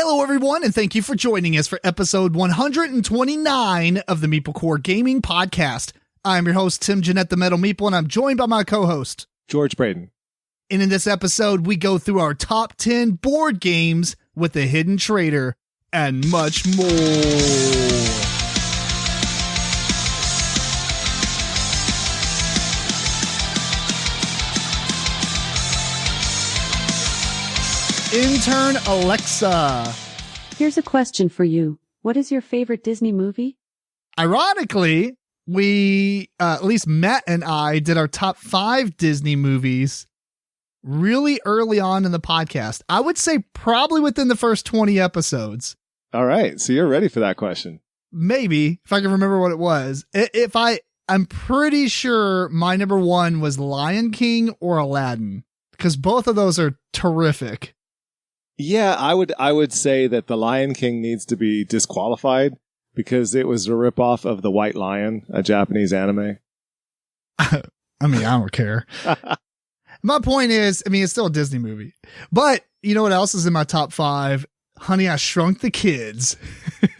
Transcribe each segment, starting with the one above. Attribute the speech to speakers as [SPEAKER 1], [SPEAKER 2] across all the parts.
[SPEAKER 1] Hello, everyone, and thank you for joining us for episode 129 of the MeepleCore Gaming Podcast. I'm your host, Tim Jennette, the Metal Meeple, and I'm joined by my co-host,
[SPEAKER 2] George Breden.
[SPEAKER 1] And in this episode, we go through our top 10 board games with the hidden traitor and much more. Intern Alexa.
[SPEAKER 3] Here's a question for you. What is your favorite Disney movie?
[SPEAKER 1] Ironically, we, at least Matt and I, did our top 5 Disney movies really early on in the podcast. I would say probably within the first 20 episodes.
[SPEAKER 2] All right. So you're ready for that question.
[SPEAKER 1] Maybe, if I can remember what it was. I'm pretty sure my number 1 was Lion King or Aladdin, because both of those are terrific.
[SPEAKER 2] Yeah, I would say that The Lion King needs to be disqualified because it was a ripoff of The White Lion, a Japanese anime.
[SPEAKER 1] I mean, I don't care. My point is, it's still a Disney movie. But you know what else is in my top 5? Honey, I Shrunk the Kids.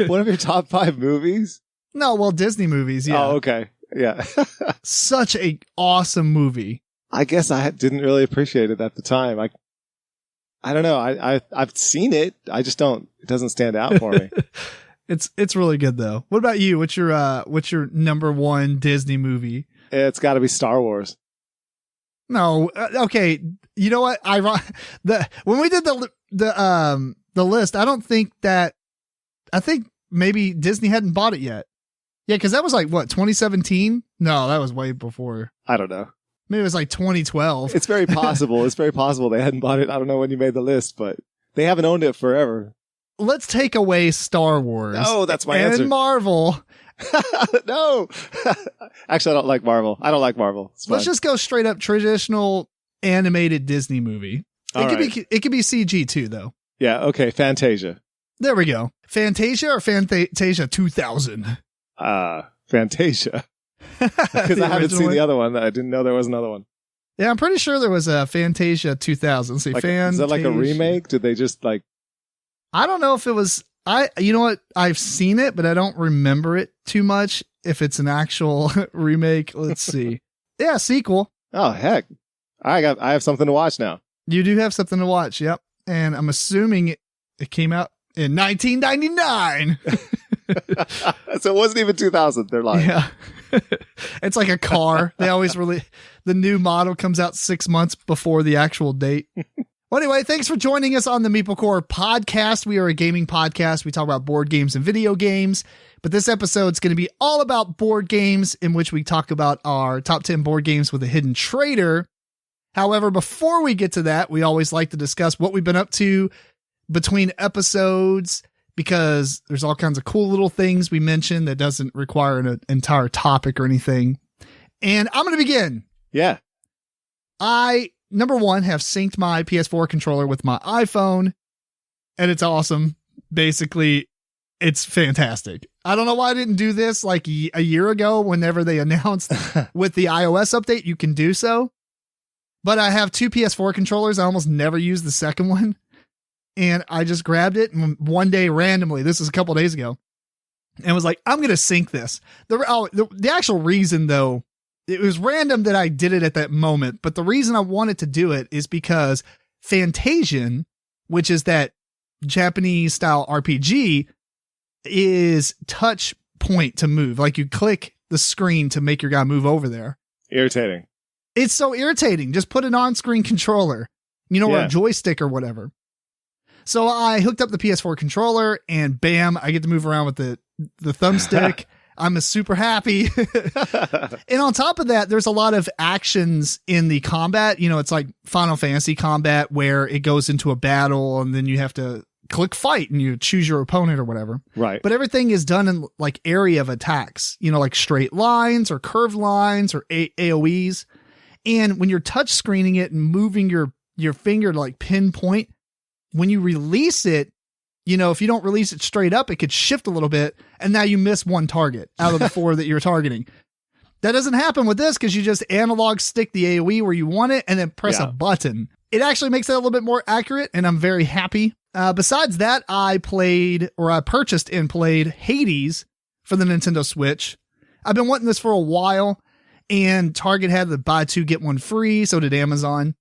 [SPEAKER 2] One of your top 5 movies?
[SPEAKER 1] No, well, Disney movies, yeah.
[SPEAKER 2] Oh, okay. Yeah.
[SPEAKER 1] Such a awesome movie.
[SPEAKER 2] I guess I didn't really appreciate it at the time. I don't know. I've seen it. I just don't. It doesn't stand out for me.
[SPEAKER 1] It's really good though. What about you? What's your number 1 Disney movie?
[SPEAKER 2] It's got to be Star Wars.
[SPEAKER 1] No. Okay. You know what? When we did the list, I think maybe Disney hadn't bought it yet. Yeah, because that was like what, 2017? No, that was way before.
[SPEAKER 2] I don't know.
[SPEAKER 1] Maybe it was like 2012.
[SPEAKER 2] It's very possible. It's very possible they hadn't bought it. I don't know when you made the list, but they haven't owned it forever.
[SPEAKER 1] Let's take away Star Wars.
[SPEAKER 2] Oh, that's my answer.
[SPEAKER 1] And Marvel.
[SPEAKER 2] No. Actually, I don't like Marvel.
[SPEAKER 1] Let's just go straight up traditional animated Disney movie. It could be CG too, though.
[SPEAKER 2] Yeah. Okay. Fantasia.
[SPEAKER 1] There we go. Fantasia or Fantasia 2000?
[SPEAKER 2] Fantasia. Because I haven't seen the other one. I didn't know there was another one.
[SPEAKER 1] Yeah, I'm pretty sure there was a Fantasia 2000. Is
[SPEAKER 2] that like a remake? Did they just like...
[SPEAKER 1] I don't know if it was... You know what? I've seen it, but I don't remember it too much. If it's an actual remake, let's see. Yeah, sequel.
[SPEAKER 2] Oh, heck. I have something to watch now.
[SPEAKER 1] You do have something to watch, yep. And I'm assuming it came out in 1999.
[SPEAKER 2] So it wasn't even 2000. They're lying.
[SPEAKER 1] Yeah. It's like a car. They always the new model comes out 6 months before the actual date. Well, anyway, thanks for joining us on the MeepleCore Podcast. We are a gaming podcast. We talk about board games and video games, but this episode's going to be all about board games, in which we talk about our top 10 board games with a hidden traitor. However, before we get to that, we always like to discuss what we've been up to between episodes, because there's all kinds of cool little things we mentioned that doesn't require an entire topic or anything. And I'm going to begin.
[SPEAKER 2] Yeah.
[SPEAKER 1] Number 1, have synced my PS4 controller with my iPhone, and it's awesome. Basically, it's fantastic. I don't know why I didn't do this like a year ago whenever they announced with the iOS update, you can do so. But I have 2 PS4 controllers. I almost never use the second one. And I just grabbed it and one day randomly, this was a couple days ago, and was like, I'm going to sync this. The actual reason, though, it was random that I did it at that moment. But the reason I wanted to do it is because Fantasian, which is that Japanese style RPG, is touch point to move. Like you click the screen to make your guy move over there.
[SPEAKER 2] Irritating.
[SPEAKER 1] It's so irritating. Just put an on-screen controller, or a joystick or whatever. So I hooked up the PS4 controller and bam, I get to move around with the thumbstick. I'm super happy. And on top of that, there's a lot of actions in the combat. It's like Final Fantasy combat where it goes into a battle and then you have to click fight and you choose your opponent or whatever.
[SPEAKER 2] Right.
[SPEAKER 1] But everything is done in like area of attacks, like straight lines or curved lines or AoEs. And when you're touch screening it and moving your finger to like pinpoint, when you release it, if you don't release it straight up, it could shift a little bit, and now you miss one target out of the 4 that you're targeting. That doesn't happen with this because you just analog stick the AoE where you want it and then press a button. it actually makes it a little bit more accurate, and I'm very happy. Besides that, I purchased and played Hades for the Nintendo Switch. I've been wanting this for a while, and Target had the buy two, get one free, so did Amazon.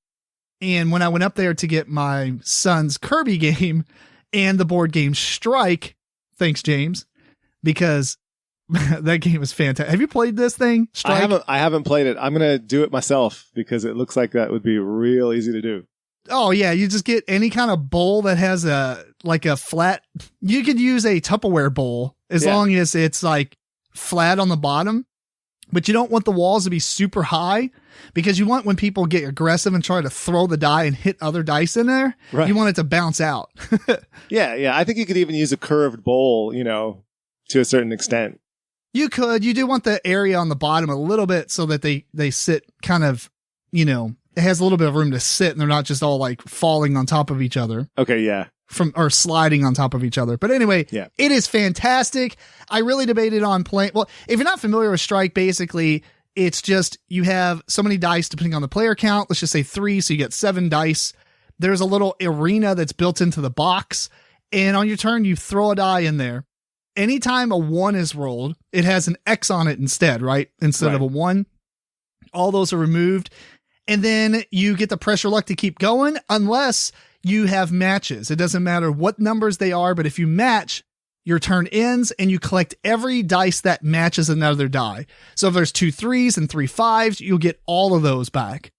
[SPEAKER 1] And when I went up there to get my son's Kirby game and the board game Strike, thanks, James, because that game is fantastic. Have you played this thing, Strike?
[SPEAKER 2] I haven't played it. I'm going to do it myself because it looks like that would be real easy to do.
[SPEAKER 1] Oh, yeah. You just get any kind of bowl that has a flat. You could use a Tupperware bowl as long as it's like flat on the bottom, but you don't want the walls to be super high because you want when people get aggressive and try to throw the die and hit other dice in there, right. You want it to bounce out.
[SPEAKER 2] Yeah. I think you could even use a curved bowl, to a certain extent.
[SPEAKER 1] You could. You do want the area on the bottom a little bit so that they sit kind of, it has a little bit of room to sit and they're not just all like falling on top of each other.
[SPEAKER 2] Okay, yeah.
[SPEAKER 1] Or sliding on top of each other. But anyway,
[SPEAKER 2] yeah.
[SPEAKER 1] It is fantastic. I really debated on playing. Well, if you're not familiar with Strike, basically, it's just you have so many dice depending on the player count. Let's just say 3, so you get 7 dice. There's a little arena that's built into the box. And on your turn, you throw a die in there. Anytime a 1 is rolled, it has an X on it instead, right? Instead of a 1. All those are removed. And then you get the pressure luck to keep going unless you have matches. It doesn't matter what numbers they are, but if you match, your turn ends and you collect every dice that matches another die. So if there's 2 3s and 3 5s, you'll get all of those back.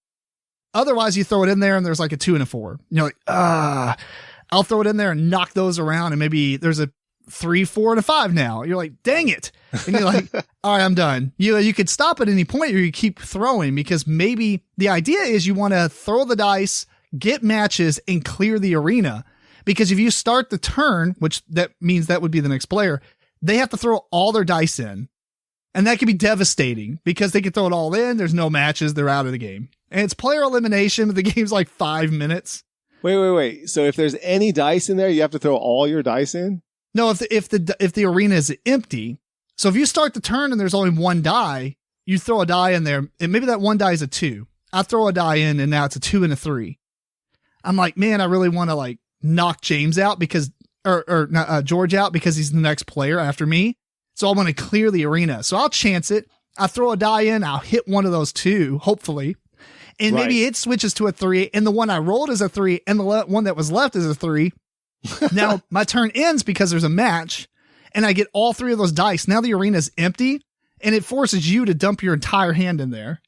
[SPEAKER 1] Otherwise, you throw it in there and there's like a 2 and a 4. You're like, I'll throw it in there and knock those around, and maybe there's a 3, 4, and a 5 now. You're like, dang it. And you're like, all right, I'm done. You could stop at any point or you keep throwing, because maybe the idea is you want to throw the dice, get matches, and clear the arena. Because if you start the turn, which that means that would be the next player, they have to throw all their dice in. And that can be devastating because they can throw it all in. There's no matches. They're out of the game. And it's player elimination, but the game's like 5 minutes.
[SPEAKER 2] Wait. So if there's any dice in there, you have to throw all your dice in?
[SPEAKER 1] No, if the arena is empty, so if you start the turn and there's only 1 die, you throw a die in there, and maybe that 1 die is a 2. I throw a die in, and now it's a 2 and a 3. I'm like, man, I really want to like knock James out because, or George out because he's the next player after me. So I want to clear the arena. So I'll chance it. I throw a die in. I'll hit one of those 2, hopefully, and maybe it switches to a 3, and the one I rolled is a 3, and the one that was left is a 3. Now my turn ends because there's a match and I get all 3 of those dice. Now the arena's empty and it forces you to dump your entire hand in there.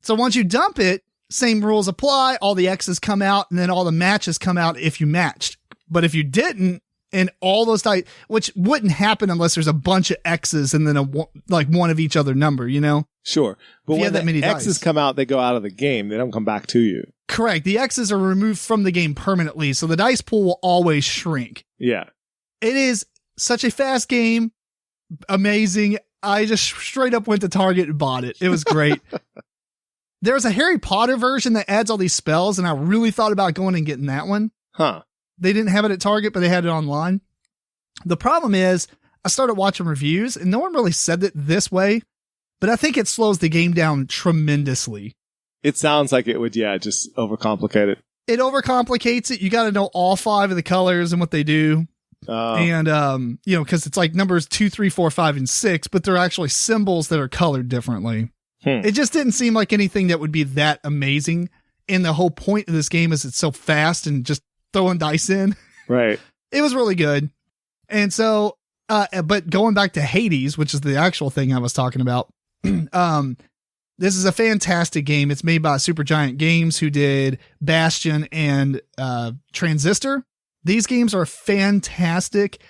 [SPEAKER 1] So once you dump it, same rules apply. All the X's come out and then all the matches come out if you matched. But if you didn't, and all those dice, which wouldn't happen unless there's a bunch of X's and then one of each other number,
[SPEAKER 2] Sure. But when
[SPEAKER 1] that many
[SPEAKER 2] X's
[SPEAKER 1] dice
[SPEAKER 2] come out, they go out of the game. They don't come back to you.
[SPEAKER 1] Correct. The X's are removed from the game permanently, so the dice pool will always shrink.
[SPEAKER 2] Yeah.
[SPEAKER 1] It is such a fast game. Amazing. I just straight up went to Target and bought it. It was great. There's a Harry Potter version that adds all these spells, and I really thought about going and getting that one.
[SPEAKER 2] Huh.
[SPEAKER 1] They didn't have it at Target, but they had it online. The problem is, I started watching reviews, and no one really said it this way, but I think it slows the game down tremendously.
[SPEAKER 2] It sounds like it would, just overcomplicate it.
[SPEAKER 1] It overcomplicates it. You got to know all 5 of the colors and what they do. And, because it's like numbers 2, 3, 4, 5, and 6, but they're actually symbols that are colored differently. It just didn't seem like anything that would be that amazing. And the whole point of this game is it's so fast and just throwing dice in.
[SPEAKER 2] Right.
[SPEAKER 1] It was really good. And so, but going back to Hades, which is the actual thing I was talking about, this is a fantastic game. It's made by Supergiant Games, who did Bastion and Transistor. These games are fantastic.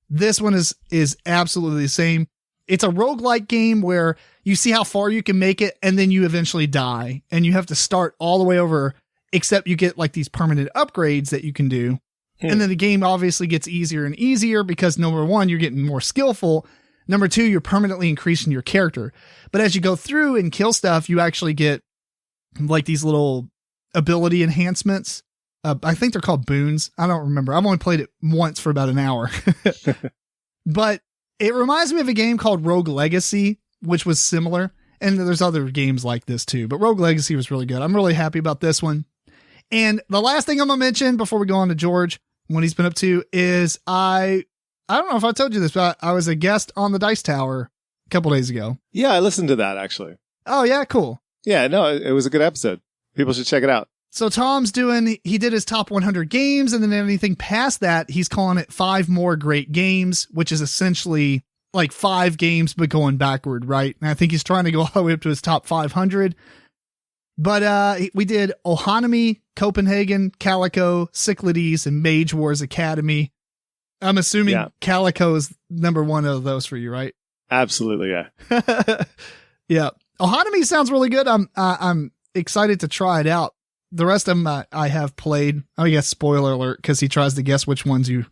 [SPEAKER 1] This one is absolutely the same. It's a roguelike game where you see how far you can make it, and then you eventually die, and you have to start all the way over, except you get like these permanent upgrades that you can do. And then the game obviously gets easier and easier because number 1, you're getting more skillful. Number 2, you're permanently increasing your character. But as you go through and kill stuff, you actually get like these little ability enhancements. I think they're called boons. I don't remember. I've only played it once for about an hour. But it reminds me of a game called Rogue Legacy, which was similar. And there's other games like this too. But Rogue Legacy was really good. I'm really happy about this one. And the last thing I'm going to mention before we go on to George, what he's been up to, is I don't know if I told you this, but I was a guest on the Dice Tower a couple days ago.
[SPEAKER 2] Yeah, I listened to that actually.
[SPEAKER 1] Oh, yeah, cool.
[SPEAKER 2] Yeah, no, it was a good episode. People should check it out.
[SPEAKER 1] So Tom's he did his top 100 games, and then anything past that, he's calling it 5 more great games, which is essentially like 5 games, but going backward, right? And I think he's trying to go all the way up to his top 500. But we did Ohanami, Copenhagen, Calico, Cyclades, and Mage Wars Academy. I'm assuming Calico is number 1 of those for you, right?
[SPEAKER 2] Absolutely, yeah.
[SPEAKER 1] Yeah. Ohanami sounds really good. I'm excited to try it out. The rest of them I have played. I guess spoiler alert, because he tries to guess which ones you.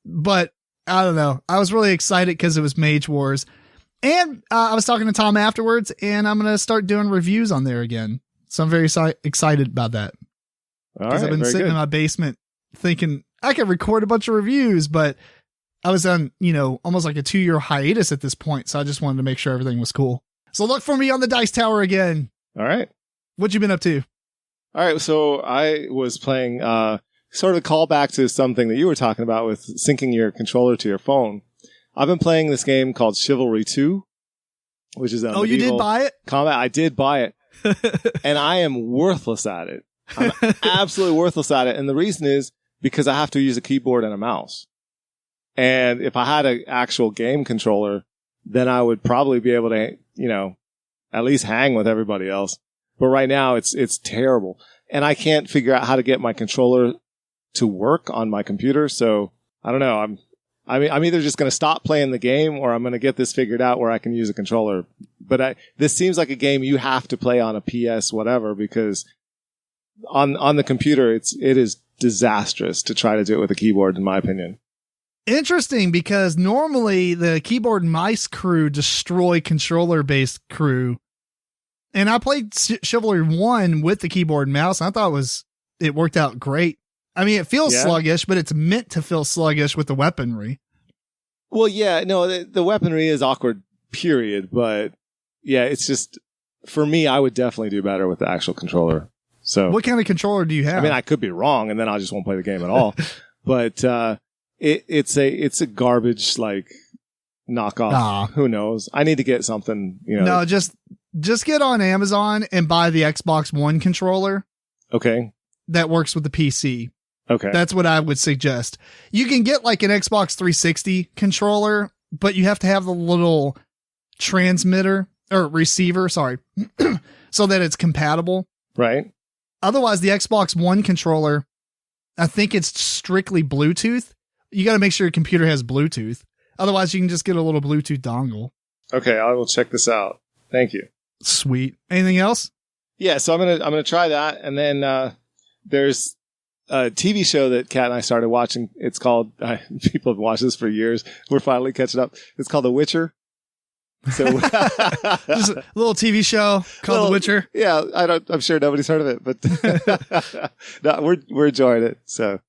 [SPEAKER 1] But I don't know. I was really excited because it was Mage Wars. And I was talking to Tom afterwards, and I'm going to start doing reviews on there again. So I'm very excited about that. Because I've been sitting in my basement thinking I could record a bunch of reviews, but I was on, almost like a 2-year hiatus at this point. So I just wanted to make sure everything was cool. So look for me on the Dice Tower again.
[SPEAKER 2] All right.
[SPEAKER 1] What you been up to?
[SPEAKER 2] All right. So I was playing sort of a callback to something that you were talking about with syncing your controller to your phone. I've been playing this game called Chivalry 2, which is a
[SPEAKER 1] you did buy it?
[SPEAKER 2] Combat. I did buy it. And I am worthless at it. I'm absolutely worthless at it. And the reason is because I have to use a keyboard and a mouse. And if I had an actual game controller, then I would probably be able to, at least hang with everybody else. But right now it's terrible. And I can't figure out how to get my controller to work on my computer. So I don't know. I'm either just going to stop playing the game, or I'm going to get this figured out where I can use a controller. But this seems like a game you have to play on a PS whatever, because on the computer it is disastrous to try to do it with a keyboard, in my opinion.
[SPEAKER 1] Interesting, because normally the keyboard and mice crew destroy controller-based crew. And I played Chivalry 1 with the keyboard and mouse, and I thought it worked out great. I mean, it feels sluggish, but it's meant to feel sluggish with the weaponry.
[SPEAKER 2] Well, yeah, no, the weaponry is awkward, period. But yeah, it's just, for me, I would definitely do better with the actual controller. So,
[SPEAKER 1] what kind of controller do you have?
[SPEAKER 2] I mean, I could be wrong, and then I just won't play the game at all. But it's a garbage like knockoff. Who knows? I need to get something.
[SPEAKER 1] No, just get on Amazon and buy the Xbox One controller.
[SPEAKER 2] Okay.
[SPEAKER 1] That works with the PC.
[SPEAKER 2] Okay.
[SPEAKER 1] That's what I would suggest. You can get like an Xbox 360 controller, but you have to have the little transmitter or receiver, sorry, so that it's compatible.
[SPEAKER 2] Right.
[SPEAKER 1] Otherwise, the Xbox One controller, I think it's strictly Bluetooth. You got to make sure your computer has Bluetooth. Otherwise, you can just get a little Bluetooth dongle.
[SPEAKER 2] Okay, I will check this out. Thank you.
[SPEAKER 1] Sweet. Anything else?
[SPEAKER 2] Yeah, so I'm gonna try that, and then there's a TV show that Kat and I started watching. It's called, people have watched this for years. We're finally catching up. It's called The Witcher. So
[SPEAKER 1] just a little TV show called The Witcher.
[SPEAKER 2] Yeah, I'm sure nobody's heard of it, but no, we're enjoying it. So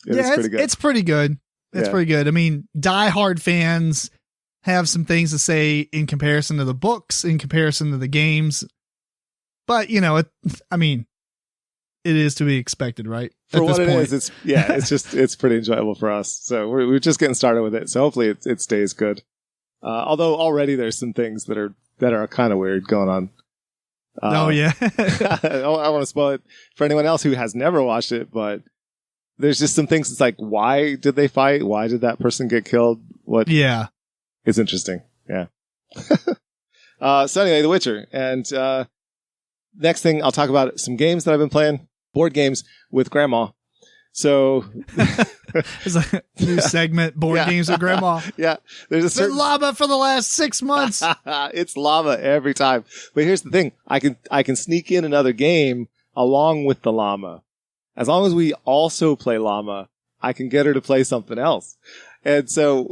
[SPEAKER 2] it's pretty good.
[SPEAKER 1] It's pretty good. It's pretty good. I mean, diehard fans have some things to say in comparison to the books, in comparison to the games. But, it is to be expected, right?
[SPEAKER 2] For what it is, it's pretty enjoyable for us. So we're just getting started with it. So hopefully it stays good. Although already there's some things that are kind of weird going on.
[SPEAKER 1] I
[SPEAKER 2] want to spoil it for anyone else who has never watched it, but there's just some things. It's like, why did they fight? Why did that person get killed? What?
[SPEAKER 1] Yeah.
[SPEAKER 2] It's interesting. Yeah. So anyway, The Witcher. And next thing, I'll talk about some games that I've been playing. Board games with Grandma. So
[SPEAKER 1] it's a new segment, board games with Grandma.
[SPEAKER 2] Yeah. There's a certain
[SPEAKER 1] llama for the last 6 months.
[SPEAKER 2] It's llama every time. But here's the thing. I can sneak in another game along with the llama. As long as we also play llama, I can get her to play something else. And so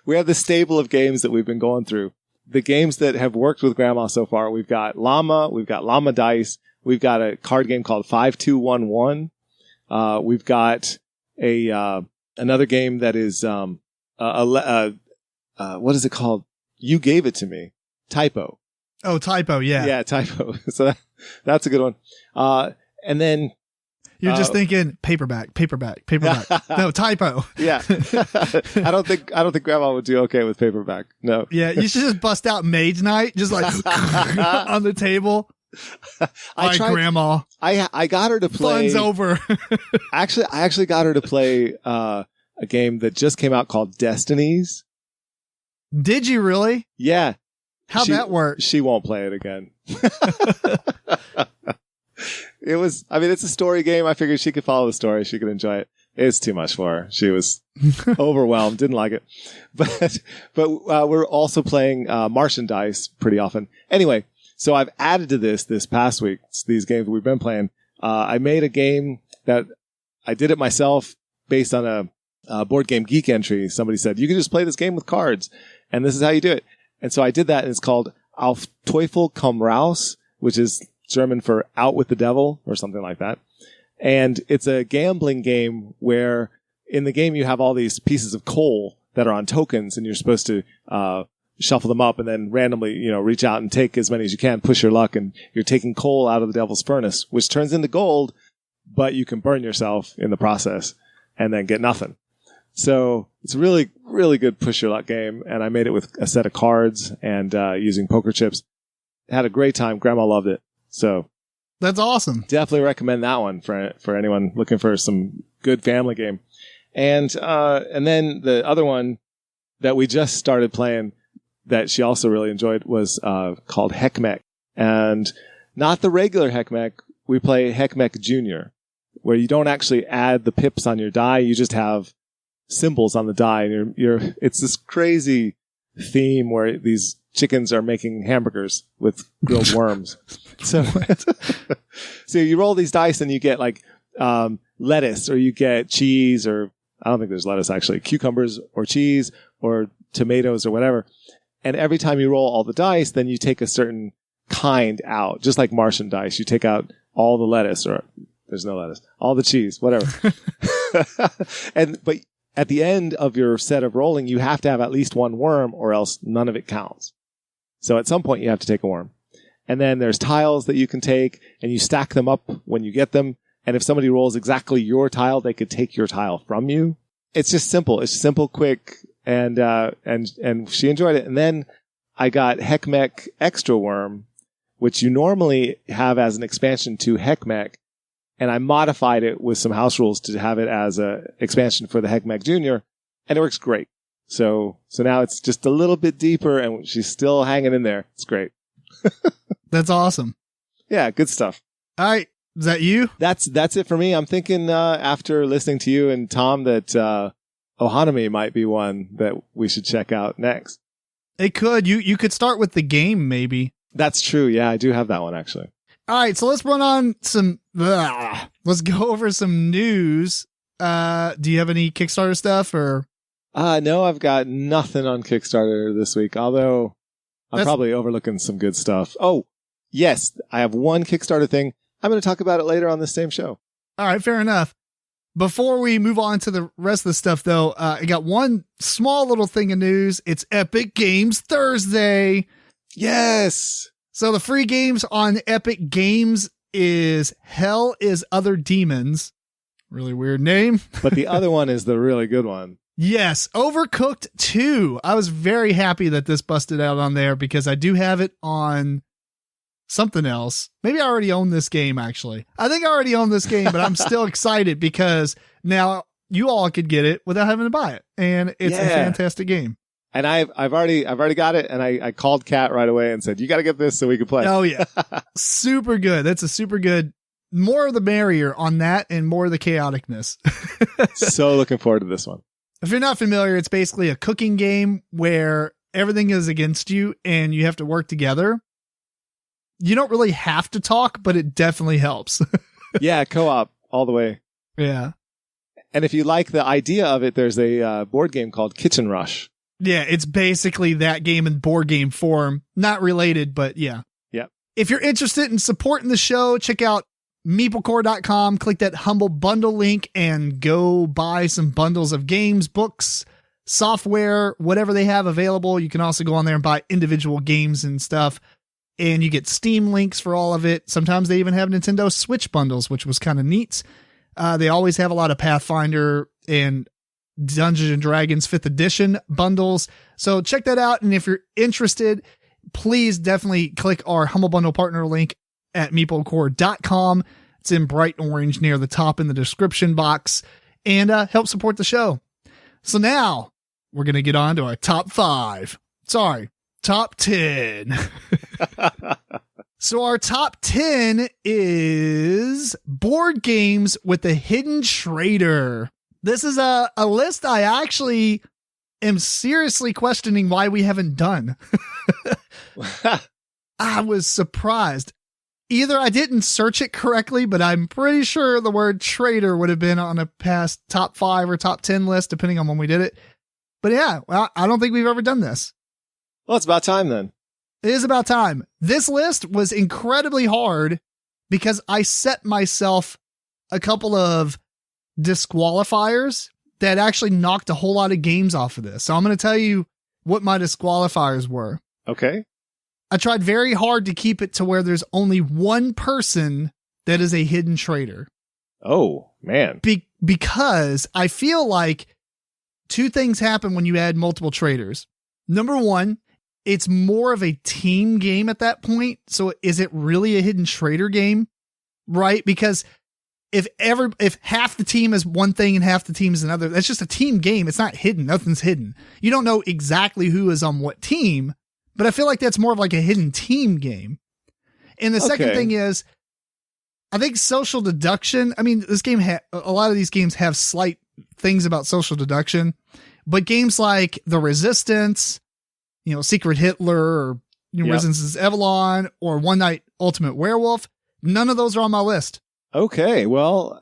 [SPEAKER 2] we have this stable of games that we've been going through. The games that have worked with Grandma so far, we've got llama, we've got llama dice, we've got a card game called 5211. We've got another game that is what is it called? You Gave It to Me. Typo.
[SPEAKER 1] Oh, Typo, yeah.
[SPEAKER 2] Yeah, Typo. So that's a good one. And then
[SPEAKER 1] You're just thinking paperback. No, typo.
[SPEAKER 2] Yeah. I don't think grandma would do okay with paperback. No.
[SPEAKER 1] Yeah, you should just bust out Mage Night, just like on the table. I tried, grandma.
[SPEAKER 2] I got her to play.
[SPEAKER 1] Fun's over.
[SPEAKER 2] I actually got her to play a game that just came out called Destinies.
[SPEAKER 1] Did you really?
[SPEAKER 2] Yeah.
[SPEAKER 1] How'd that work?
[SPEAKER 2] She won't play it again. It's a story game. I figured she could follow the story. She could enjoy it. It's too much for her. She was overwhelmed. Didn't like it. But we're also playing Martian Dice pretty often. Anyway, so I've added to this past week, these games we've been playing. I made a game that I did it myself based on a Board Game Geek entry. Somebody said, you can just play this game with cards, and this is how you do it. And so I did that, and it's called Auf Teufel komm raus, which is German for out with the devil or something like that. And it's a gambling game where in the game you have all these pieces of coal that are on tokens, and you're supposed to shuffle them up and then randomly, reach out and take as many as you can, push your luck, and you're taking coal out of the devil's furnace, which turns into gold, but you can burn yourself in the process and then get nothing. So it's a really, really good push your luck game, and I made it with a set of cards and using poker chips. Had a great time. Grandma loved it. So
[SPEAKER 1] that's awesome.
[SPEAKER 2] Definitely recommend that one for anyone looking for some good family game. And then the other one that we just started playing that she also really enjoyed was called Heckmech. And not the regular Heckmech. We play Heckmech Junior, where you don't actually add the pips on your die. You just have symbols on the die, and it's this crazy theme where these chickens are making hamburgers with grilled worms. So you roll these dice and you get like lettuce, or you get cheese, or I don't think there's lettuce actually, cucumbers or cheese or tomatoes or whatever. And every time you roll all the dice, then you take a certain kind out, just like Martian dice. You take out all the lettuce, or there's no lettuce, all the cheese, whatever. But at the end of your set of rolling, you have to have at least one worm, or else none of it counts. So at some point you have to take a worm. And then there's tiles that you can take, and you stack them up when you get them. And if somebody rolls exactly your tile, they could take your tile from you. It's just simple. It's simple, quick, and she enjoyed it. And then I got Heckmech Extra Worm, which you normally have as an expansion to Heckmech. And I modified it with some house rules to have it as a expansion for the Heckmech Junior, and it works great. So now it's just a little bit deeper, and she's still hanging in there. It's great.
[SPEAKER 1] That's awesome.
[SPEAKER 2] Yeah, good stuff.
[SPEAKER 1] All right. Is that you?
[SPEAKER 2] That's it for me. I'm thinking after listening to you and Tom that Ohanami might be one that we should check out next.
[SPEAKER 1] It could. You could start with the game, maybe.
[SPEAKER 2] That's true. Yeah, I do have that one, actually.
[SPEAKER 1] All right, so let's run on let's go over some news. Do you have any Kickstarter stuff, or?
[SPEAKER 2] No, I've got nothing on Kickstarter this week, although I'm probably overlooking some good stuff. Oh, yes, I have one Kickstarter thing. I'm going to talk about it later on this same show.
[SPEAKER 1] All right, fair enough. Before we move on to the rest of the stuff, though, I got one small little thing of news. It's Epic Games Thursday.
[SPEAKER 2] Yes.
[SPEAKER 1] So the free games on Epic Games is Hell is Other Demons. Really weird name.
[SPEAKER 2] But the other one is the really good one.
[SPEAKER 1] Yes, Overcooked 2. I was very happy that this busted out on there because I do have it on something else. Maybe I already own this game, actually. I think I already own this game, but I'm still excited because now you all could get it without having to buy it. And it's a fantastic game.
[SPEAKER 2] And I've already got it, and I called Kat right away and said, you got to get this so we can play.
[SPEAKER 1] Oh, yeah. Super good. That's a super good. More of the merrier on that, and more of the chaoticness.
[SPEAKER 2] So looking forward to this one.
[SPEAKER 1] If you're not familiar, it's basically a cooking game where everything is against you and you have to work together. You don't really have to talk, but it definitely helps.
[SPEAKER 2] Yeah, co-op all the way.
[SPEAKER 1] Yeah.
[SPEAKER 2] And if you like the idea of it, there's a board game called Kitchen Rush.
[SPEAKER 1] Yeah, it's basically that game in board game form. Not related, but yeah.
[SPEAKER 2] Yep.
[SPEAKER 1] If you're interested in supporting the show, check out MeepleCore.com, click that Humble Bundle link, and go buy some bundles of games, books, software, whatever they have available. You can also go on there and buy individual games and stuff. and you get Steam links for all of it. Sometimes they even have Nintendo Switch bundles, which was kind of neat. They always have a lot of Pathfinder and Dungeons and Dragons 5th edition bundles. So check that out. And if you're interested, please definitely click our Humble Bundle partner link at MeepleCore.com. It's in bright orange near the top in the description box, and help support the show. So now we're going to get on to our top 10. So our top 10 is board games with the hidden traitor. This is a list I actually am seriously questioning why we haven't done. I was surprised. Either I didn't search it correctly, but I'm pretty sure the word traitor would have been on a past top 5 or top 10 list, depending on when we did it. But yeah, well, I don't think we've ever done this.
[SPEAKER 2] Well, it's about time then.
[SPEAKER 1] It is about time. This list was incredibly hard because I set myself a couple of disqualifiers that actually knocked a whole lot of games off of this. So I'm going to tell you what my disqualifiers were.
[SPEAKER 2] Okay.
[SPEAKER 1] I tried very hard to keep it to where there's only one person that is a hidden traitor.
[SPEAKER 2] Oh, man.
[SPEAKER 1] Because I feel like two things happen when you add multiple traitors. Number one, it's more of a team game at that point. So is it really a hidden traitor game? Right? Because if half the team is one thing and half the team is another, that's just a team game. It's not hidden. Nothing's hidden. You don't know exactly who is on what team, but I feel like that's more of like a hidden team game. And the second thing is, I think social deduction. I mean, this game a lot of these games have slight things about social deduction, but games like The Resistance, Secret Hitler, or Resistance Avalon, or One Night Ultimate Werewolf, none of those are on my list.
[SPEAKER 2] Okay, well,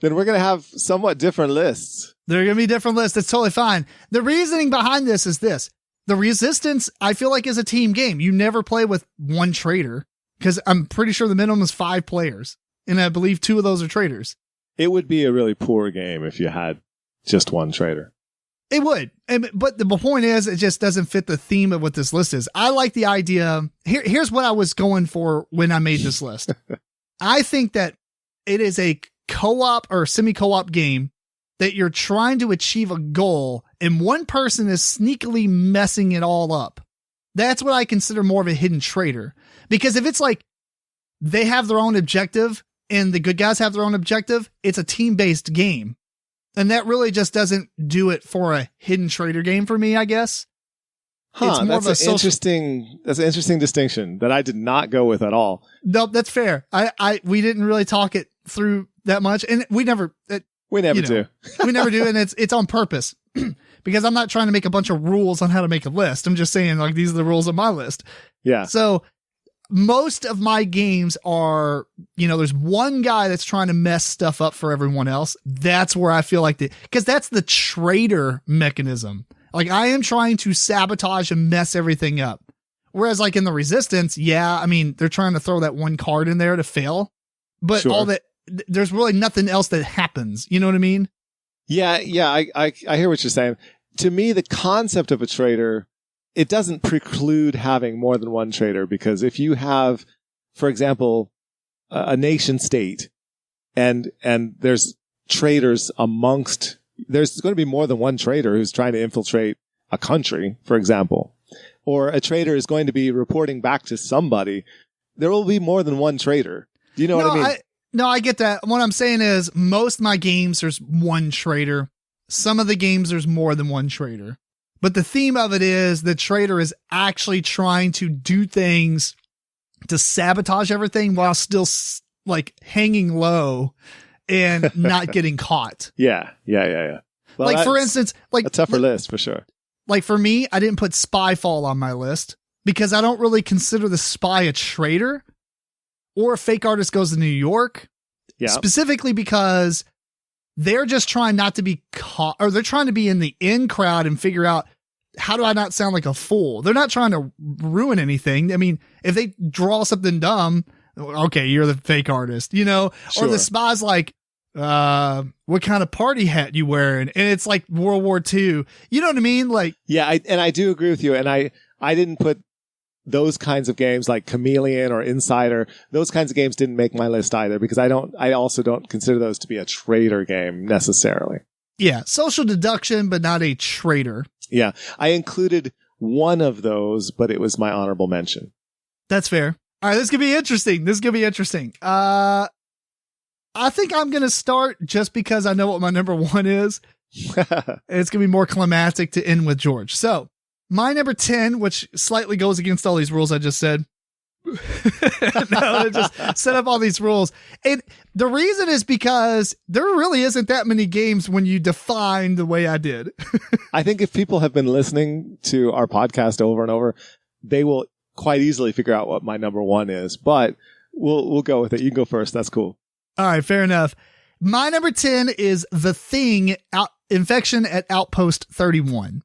[SPEAKER 2] then we're going to have somewhat different lists.
[SPEAKER 1] They're going to be different lists. That's totally fine. The reasoning behind this is this. The Resistance, I feel like, is a team game. You never play with one traitor, because I'm pretty sure the minimum is 5 players, and I believe 2 of those are traitors.
[SPEAKER 2] It would be a really poor game if you had just one traitor.
[SPEAKER 1] It would. But the point is, it just doesn't fit the theme of what this list is. I like the idea. Here's what I was going for when I made this list. I think that it is a co-op or semi-co-op game that you're trying to achieve a goal, and one person is sneakily messing it all up. That's what I consider more of a hidden traitor. Because if it's like they have their own objective and the good guys have their own objective, it's a team-based game. And that really just doesn't do it for a hidden traitor game for me, I guess.
[SPEAKER 2] That's an interesting distinction that I did not go with at all.
[SPEAKER 1] Nope, that's fair. We didn't really talk it through that much, and we never do. We never do, and it's on purpose because I'm not trying to make a bunch of rules on how to make a list. I'm just saying, like, these are the rules of my list.
[SPEAKER 2] Yeah.
[SPEAKER 1] So most of my games are, there's one guy that's trying to mess stuff up for everyone else. That's where I feel like because that's the traitor mechanism. Like, I am trying to sabotage and mess everything up. Whereas like in The Resistance, they're trying to throw that one card in there to fail, but
[SPEAKER 2] sure.
[SPEAKER 1] all that, there's really nothing else that happens. You know what I mean?
[SPEAKER 2] Yeah. I hear what you're saying. To me, the concept of a traitor, it doesn't preclude having more than one traitor, because if you have, for example, a nation state and there's traitors there's going to be more than one traitor who's trying to infiltrate a country, for example, or a traitor is going to be reporting back to somebody. There will be more than one traitor. Do you know what I mean?
[SPEAKER 1] No, I get that. What I'm saying is most of my games, there's one traitor. Some of the games, there's more than one traitor. But the theme of it is the traitor is actually trying to do things to sabotage everything while still like hanging low and not getting caught.
[SPEAKER 2] Yeah. Well,
[SPEAKER 1] like, for instance, like
[SPEAKER 2] a tougher list for sure.
[SPEAKER 1] Like for me, I didn't put Spyfall on my list because I don't really consider the spy a traitor or a fake artist goes to New York.
[SPEAKER 2] Yeah.
[SPEAKER 1] Specifically because they're just trying not to be caught, or they're trying to be in the in crowd and figure out, how do I not sound like a fool? They're not trying to ruin anything. I mean, if they draw something dumb, okay, you're the fake artist,
[SPEAKER 2] Sure.
[SPEAKER 1] Or the spy's like, what kind of party hat you wearing? And it's like World War II. You know what I mean? Like,
[SPEAKER 2] yeah, I do agree with you. And I didn't put those kinds of games like Chameleon or Insider, those kinds of games didn't make my list either because I also don't consider those to be a traitor game necessarily.
[SPEAKER 1] Yeah. Social deduction, but not a traitor.
[SPEAKER 2] Yeah. I included one of those, but it was my honorable mention.
[SPEAKER 1] That's fair. All right. This could be interesting. I think I'm going to start just because I know what my number one is. It's going to be more climactic to end with George. So my number 10, which slightly goes against all these rules I just said. No, just set up all these rules. And the reason is because there really isn't that many games when you define the way I did.
[SPEAKER 2] I think if people have been listening to our podcast over and over, they will quite easily figure out what my number one is, but we'll go with it. You can go first. That's cool.
[SPEAKER 1] All right. Fair enough. My number 10 is The Thing, Infection at Outpost 31.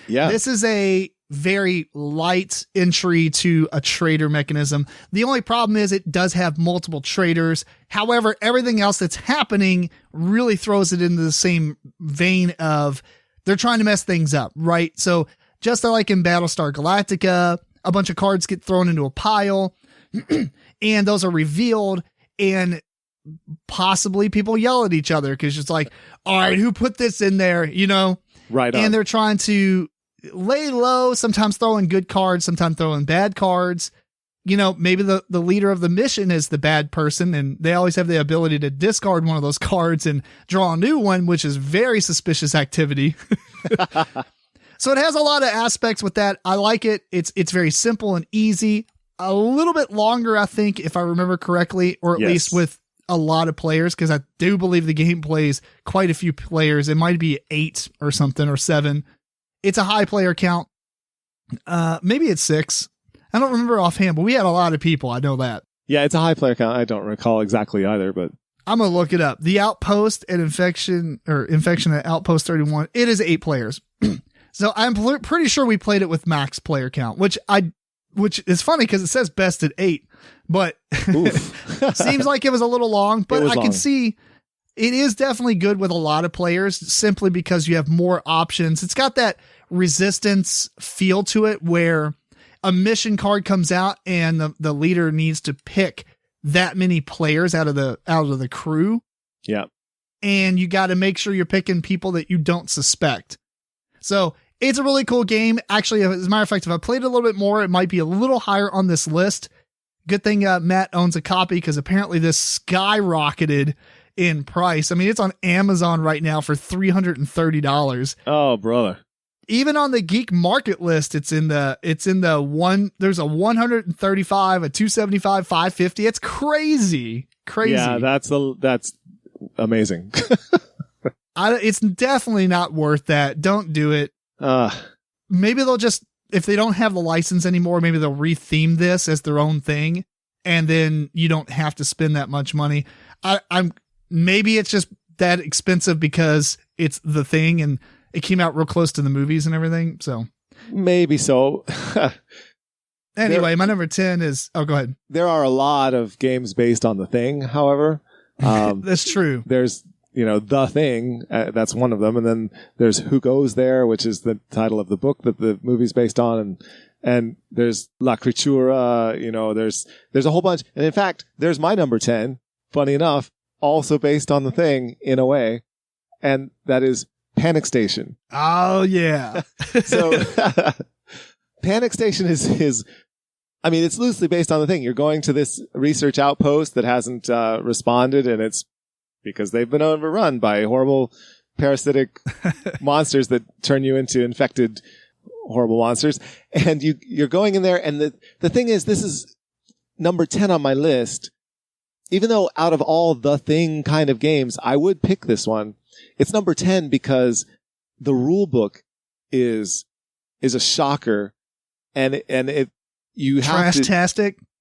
[SPEAKER 2] Yeah.
[SPEAKER 1] This is a very light entry to a traitor mechanism. The only problem is it does have multiple traitors. However, everything else that's happening really throws it into the same vein of they're trying to mess things up, right? So just like in Battlestar Galactica, a bunch of cards get thrown into a pile and those are revealed and possibly people yell at each other because it's like, all right, who put this in there? You know?
[SPEAKER 2] Right.
[SPEAKER 1] And they're trying to lay low, sometimes throw in good cards, sometimes throw in bad cards. You know, maybe the leader of the mission is the bad person and they always have the ability to discard one of those cards and draw a new one, which is very suspicious activity. So it has a lot of aspects with that. I like it. It's very simple and easy. A little bit longer, I think, if I remember correctly, or at least with a lot of players, because I do believe the game plays quite a few players. It might be 8 or something or 7. It's a high player count. Maybe it's 6. I don't remember offhand, but we had a lot of people. I know that.
[SPEAKER 2] Yeah, it's a high player count. I don't recall exactly either, but
[SPEAKER 1] I'm going to look it up. The Outpost and Infection at Outpost 31. It is 8 players. So I'm pretty sure we played it with max player count, which is funny because it says best at 8, but seems like it was a little long, but I can see it is definitely good with a lot of players simply because you have more options. It's got that resistance feel to it where a mission card comes out and the leader needs to pick that many players out of the crew.
[SPEAKER 2] Yeah.
[SPEAKER 1] And you got to make sure you're picking people that you don't suspect. So it's a really cool game. Actually, as a matter of fact, if I played it a little bit more, it might be a little higher on this list. Good thing Matt owns a copy because apparently this skyrocketed in price. I mean, it's on Amazon right now for $330.
[SPEAKER 2] Oh, brother.
[SPEAKER 1] Even on the geek market list, it's in the one, there's a 135, a 275, 550. It's crazy.
[SPEAKER 2] Yeah, that's amazing.
[SPEAKER 1] It's definitely not worth that. Don't do it. Maybe they'll just, if they don't have the license anymore, maybe they'll retheme this as their own thing. And then you don't have to spend that much money. Maybe it's just that expensive because it's The Thing and it came out real close to the movies and everything. So
[SPEAKER 2] maybe so.
[SPEAKER 1] Anyway, my number 10 is, go ahead.
[SPEAKER 2] There are a lot of games based on The Thing. However,
[SPEAKER 1] that's true.
[SPEAKER 2] There's, The Thing, that's one of them. And then there's Who Goes There, which is the title of the book that the movie's based on. And there's La Creatura, there's a whole bunch. And in fact, there's my number 10, funny enough, also based on The Thing in a way. And that is Panic Station.
[SPEAKER 1] Oh, yeah.
[SPEAKER 2] So Panic Station is it's loosely based on The Thing. You're going to this research outpost that hasn't responded, and it's because they've been overrun by horrible parasitic monsters that turn you into infected horrible monsters. And you're going in there, and the thing is, this is number 10 on my list. Even though out of all The Thing kind of games, I would pick this one. It's number 10 because the rule book is a shocker, and you have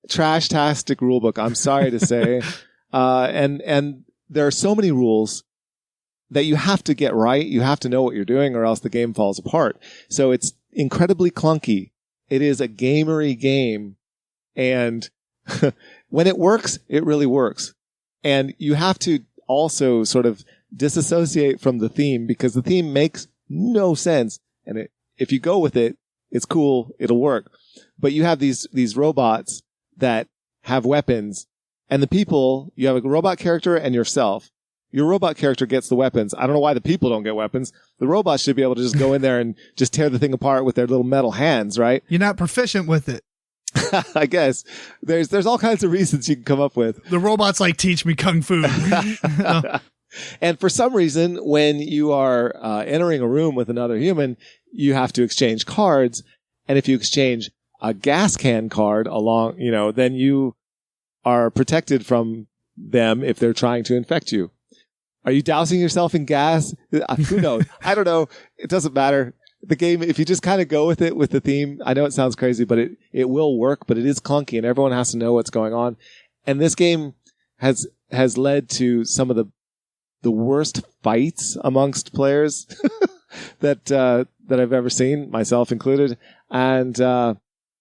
[SPEAKER 2] trash-tastic rule book. I'm sorry to say, and there are so many rules that you have to get right. You have to know what you're doing, or else the game falls apart. So it's incredibly clunky. It is a gamery game, and when it works, it really works. And you have to also sort of disassociate from the theme because the theme makes no sense. And if you go with it, It's cool. It'll work. But you have these robots that have weapons, and the people, you have a robot character and yourself. Your robot character gets the weapons. I don't know why the people don't get weapons. The robots should be able to just go in there and just tear the thing apart with their little metal hands, right?
[SPEAKER 1] You're not proficient with it.
[SPEAKER 2] I guess there's all kinds of reasons you can come up with.
[SPEAKER 1] The robots like teach me kung fu.
[SPEAKER 2] And for some reason, when you are entering a room with another human, you have to exchange cards. And if you exchange a gas can card along, then you are protected from them if they're trying to infect you. Are you dousing yourself in gas? Who knows? I don't know. It doesn't matter. The game, if you just kind of go with it with the theme, I know it sounds crazy, but it will work, but it is clunky and everyone has to know what's going on. And this game has led to some of the worst fights amongst players that I've ever seen, myself included. And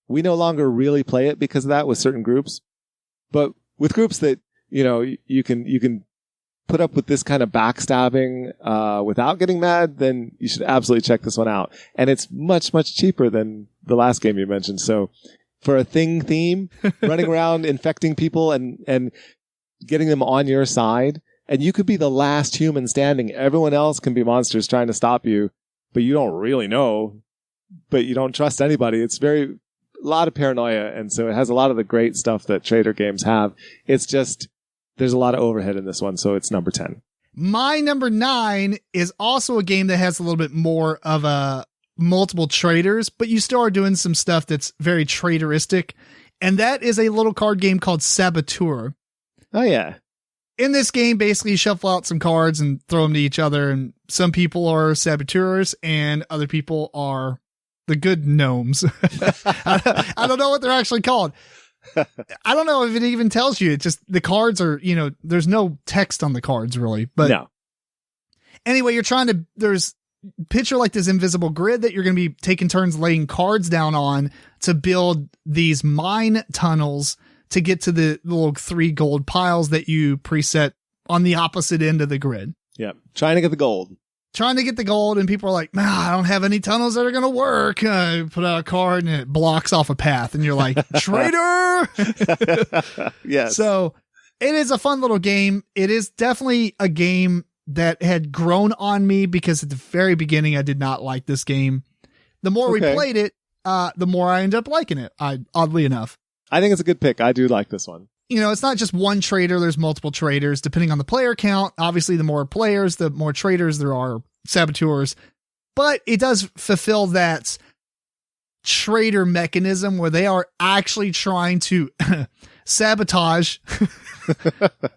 [SPEAKER 2] we no longer really play it because of that with certain groups. But with groups that, you can put up with this kind of backstabbing without getting mad, then you should absolutely check this one out. And it's much, much cheaper than the last game you mentioned. So for a theme, running around infecting people and getting them on your side, and you could be the last human standing. Everyone else can be monsters trying to stop you, but you don't really know, but you don't trust anybody. It's a lot of paranoia. And so it has a lot of the great stuff that Traitor games have. It's just, there's a lot of overhead in this one, so it's number 10.
[SPEAKER 1] My number 9 is also a game that has a little bit more of a multiple traitors, but you still are doing some stuff that's very traitoristic, and that is a little card game called Saboteur.
[SPEAKER 2] Oh, yeah.
[SPEAKER 1] In this game, basically, you shuffle out some cards and throw them to each other, and some people are saboteurs, and other people are the good gnomes. I don't know what they're actually called. I don't know if it even tells you. It's just the cards are, there's no text on the cards really. But
[SPEAKER 2] no.
[SPEAKER 1] Anyway, there's picture like this invisible grid that you're going to be taking turns laying cards down on to build these mine tunnels to get to the little 3 gold piles that you preset on the opposite end of the grid.
[SPEAKER 2] Yeah. Trying to get the gold.
[SPEAKER 1] And people are like, I don't have any tunnels that are going to work. Put out a card and it blocks off a path. And you're like, traitor!
[SPEAKER 2] Yes.
[SPEAKER 1] So it is a fun little game. It is definitely a game that had grown on me because at the very beginning, I did not like this game. The more we played it, the more I ended up liking it, oddly enough.
[SPEAKER 2] I think it's a good pick. I do like this one.
[SPEAKER 1] It's not just one traitor. There's multiple traitors depending on the player count. Obviously, the more players, the more traitors there are, saboteurs. But it does fulfill that traitor mechanism where they are actually trying to sabotage,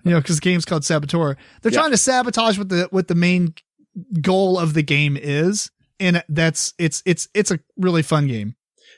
[SPEAKER 1] because the game's called Saboteur. They're trying to sabotage what the main goal of the game is. And it's a really fun game.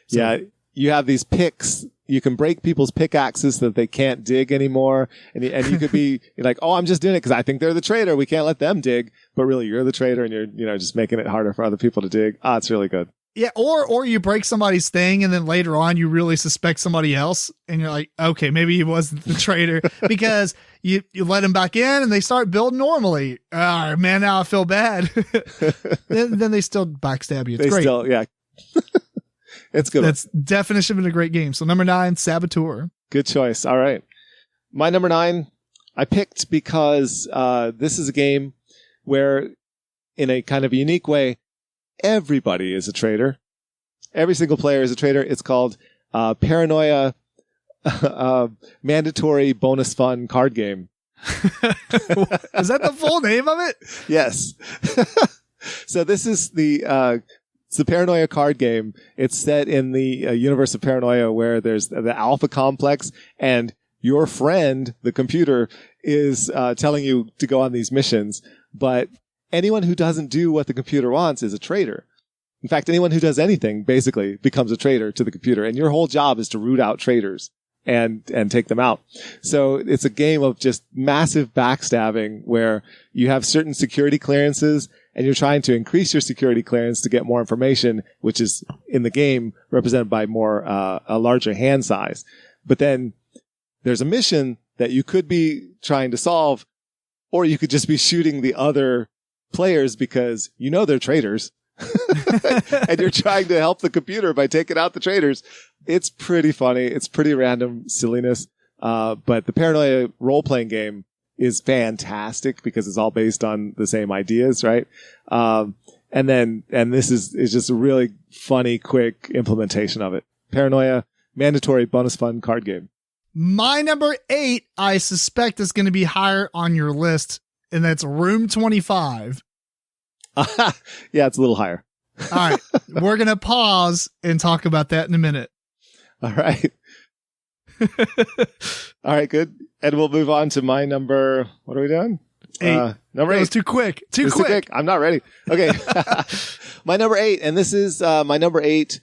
[SPEAKER 1] So,
[SPEAKER 2] yeah. You have these picks. You can break people's pickaxes so that they can't dig anymore. And you could be like, oh, I'm just doing it because I think they're the traitor. We can't let them dig. But really, you're the traitor and you're, just making it harder for other people to dig. It's really good.
[SPEAKER 1] Yeah. Or you break somebody's thing and then later on you really suspect somebody else. And you're like, okay, maybe he wasn't the traitor because you let him back in and they start building normally. Man, now I feel bad. then they still backstab you. It's great.
[SPEAKER 2] Yeah. It's good.
[SPEAKER 1] That's definition of a great game. So number 9, Saboteur.
[SPEAKER 2] Good choice. All right. My number 9, I picked because this is a game where, in a kind of unique way, everybody is a traitor. Every single player is a traitor. It's called Paranoia Mandatory Bonus Fun Card Game.
[SPEAKER 1] Is that the full name of it?
[SPEAKER 2] Yes. So this is it's the Paranoia card game. It's set in the universe of Paranoia where there's the Alpha Complex and your friend, the computer, is telling you to go on these missions. But anyone who doesn't do what the computer wants is a traitor. In fact, anyone who does anything basically becomes a traitor to the computer. And your whole job is to root out traitors and take them out. So it's a game of just massive backstabbing where you have certain security clearances and you're trying to increase your security clearance to get more information, which is in the game represented by a larger hand size. But then there's a mission that you could be trying to solve, or you could just be shooting the other players because they're traitors and you're trying to help the computer by taking out the traitors. It's pretty funny. It's pretty random silliness. But the Paranoia role-playing game is fantastic because it's all based on the same ideas, right? And this is just a really funny, quick implementation of it. Paranoia, mandatory bonus fun card game.
[SPEAKER 1] My number 8, I suspect, is going to be higher on your list, and that's Room 25.
[SPEAKER 2] Yeah, it's a little higher.
[SPEAKER 1] All right. We're going to pause and talk about that in a minute.
[SPEAKER 2] All right. All right, good. And we'll move on to my number. What are we doing?
[SPEAKER 1] 8.
[SPEAKER 2] Number 8.
[SPEAKER 1] It was too quick. Too quick.
[SPEAKER 2] I'm not ready. Okay. My number 8, and this is my number 8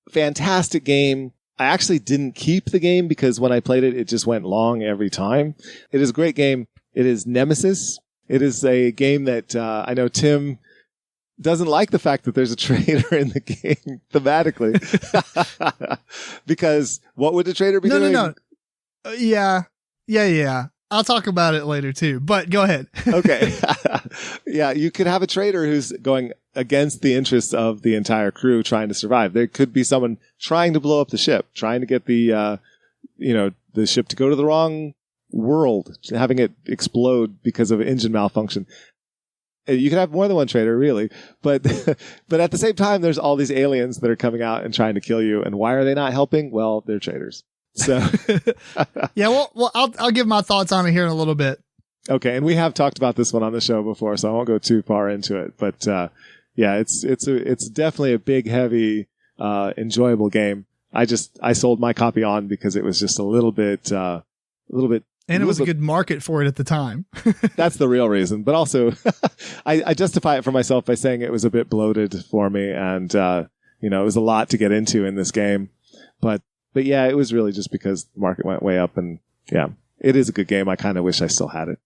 [SPEAKER 2] fantastic game. I actually didn't keep the game because when I played it, it just went long every time. It is a great game. It is Nemesis. It is a game that I know Tim doesn't like the fact that there's a traitor in the game thematically. Because what would the traitor be doing?
[SPEAKER 1] No. Yeah. I'll talk about it later too, but go ahead.
[SPEAKER 2] Okay. Yeah, you could have a traitor who's going against the interests of the entire crew trying to survive. There could be someone trying to blow up the ship, trying to get the ship to go to the wrong world, having it explode because of an engine malfunction. You can have more than one traitor, really, but at the same time, there's all these aliens that are coming out and trying to kill you. And why are they not helping? Well, they're traitors. So,
[SPEAKER 1] yeah, well, I'll give my thoughts on it here in a little bit.
[SPEAKER 2] Okay, and we have talked about this one on the show before, so I won't go too far into it. But yeah, it's definitely a big, heavy, enjoyable game. I sold my copy on because it was just a little bit. And
[SPEAKER 1] it was a good market for it at the time.
[SPEAKER 2] That's the real reason. But also, I justify it for myself by saying it was a bit bloated for me, and it was a lot to get into in this game. But yeah, it was really just because the market went way up, and yeah, it is a good game. I kind of wish I still had it.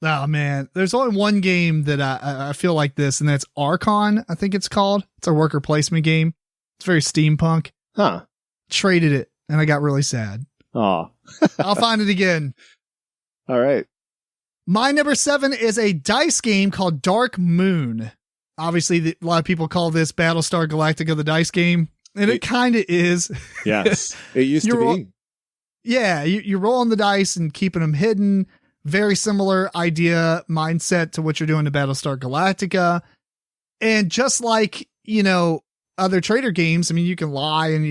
[SPEAKER 1] Oh man, there's only one game that I feel like this, and that's Archon, I think it's called. It's a worker placement game. It's very steampunk.
[SPEAKER 2] Huh.
[SPEAKER 1] Traded it, and I got really sad.
[SPEAKER 2] Aw.
[SPEAKER 1] I'll find it again.
[SPEAKER 2] All right.
[SPEAKER 1] My number 7 is a dice game called Dark Moon. Obviously, a lot of people call this Battlestar Galactica the dice game. And it kind of is.
[SPEAKER 2] Yes, it used to be.
[SPEAKER 1] Yeah, you're rolling the dice and keeping them hidden. Very similar idea, mindset to what you're doing to Battlestar Galactica. And just like, other trader games, I mean, you can lie and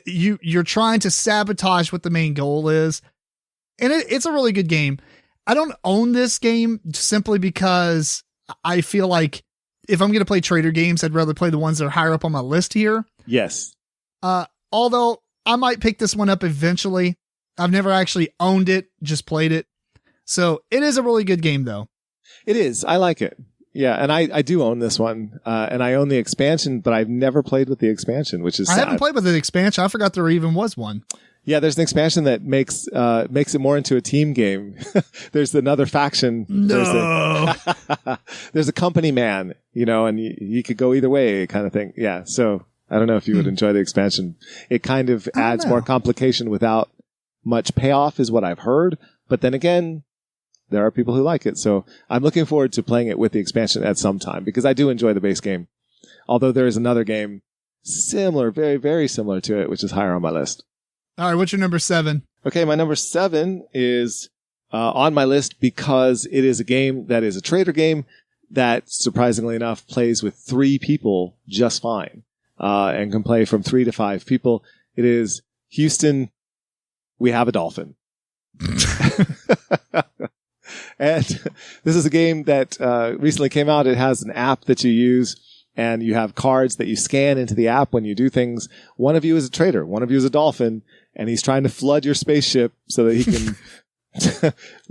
[SPEAKER 1] you're trying to sabotage what the main goal is. And it's a really good game. I don't own this game simply because I feel like if I'm going to play trader games, I'd rather play the ones that are higher up on my list here.
[SPEAKER 2] Yes.
[SPEAKER 1] Although I might pick this one up eventually. I've never actually owned it, just played it. So it is a really good game though.
[SPEAKER 2] It is. I like it. Yeah. And I do own this one. And I own the expansion, but I've never played with the expansion, which is sad.
[SPEAKER 1] I haven't played with the expansion. I forgot there even was one.
[SPEAKER 2] Yeah, there's an expansion that makes it more into a team game. There's another faction.
[SPEAKER 1] No.
[SPEAKER 2] There's a company man, and you could go either way kind of thing. Yeah. So I don't know if you would enjoy the expansion. It kind of adds more complication without much payoff is what I've heard. But then again, there are people who like it. So I'm looking forward to playing it with the expansion at some time because I do enjoy the base game. Although there is another game similar, very, very similar to it, which is higher on my list.
[SPEAKER 1] All right, what's your number 7?
[SPEAKER 2] Okay, my number 7 is on my list because it is a game that is a trader game that, surprisingly enough, plays with 3 people just fine and can play from 3 to 5 people. It is Houston, We Have a Dolphin. And this is a game that recently came out. It has an app that you use. And you have cards that you scan into the app when you do things. One of you is a traitor. One of you is a dolphin. And he's trying to flood your spaceship so that he can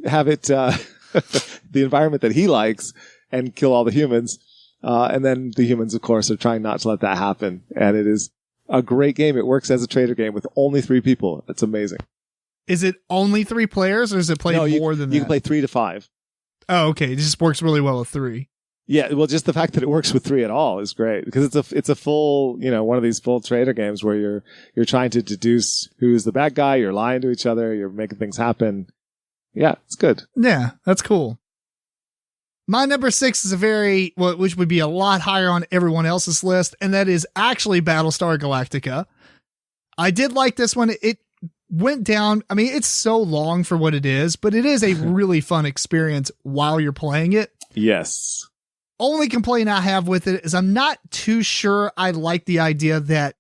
[SPEAKER 2] have it, the environment that he likes and kill all the humans. And then the humans, of course, are trying not to let that happen. And it is a great game. It works as a trader game with only 3 people. It's amazing.
[SPEAKER 1] Is it only 3 players or is it played more than that?
[SPEAKER 2] You can play 3 to 5.
[SPEAKER 1] Oh, okay. It just works really well with 3.
[SPEAKER 2] Yeah, well, just the fact that it works with 3 at all is great because it's a full, one of these full trader games where you're trying to deduce who's the bad guy, you're lying to each other, you're making things happen. Yeah, it's good.
[SPEAKER 1] Yeah, that's cool. My number 6 is which would be a lot higher on everyone else's list, and that is actually Battlestar Galactica. I did like this one. It went down. I mean, it's so long for what it is, but it is a really fun experience while you're playing it.
[SPEAKER 2] Yes.
[SPEAKER 1] Only complaint I have with it is I'm not too sure I like the idea that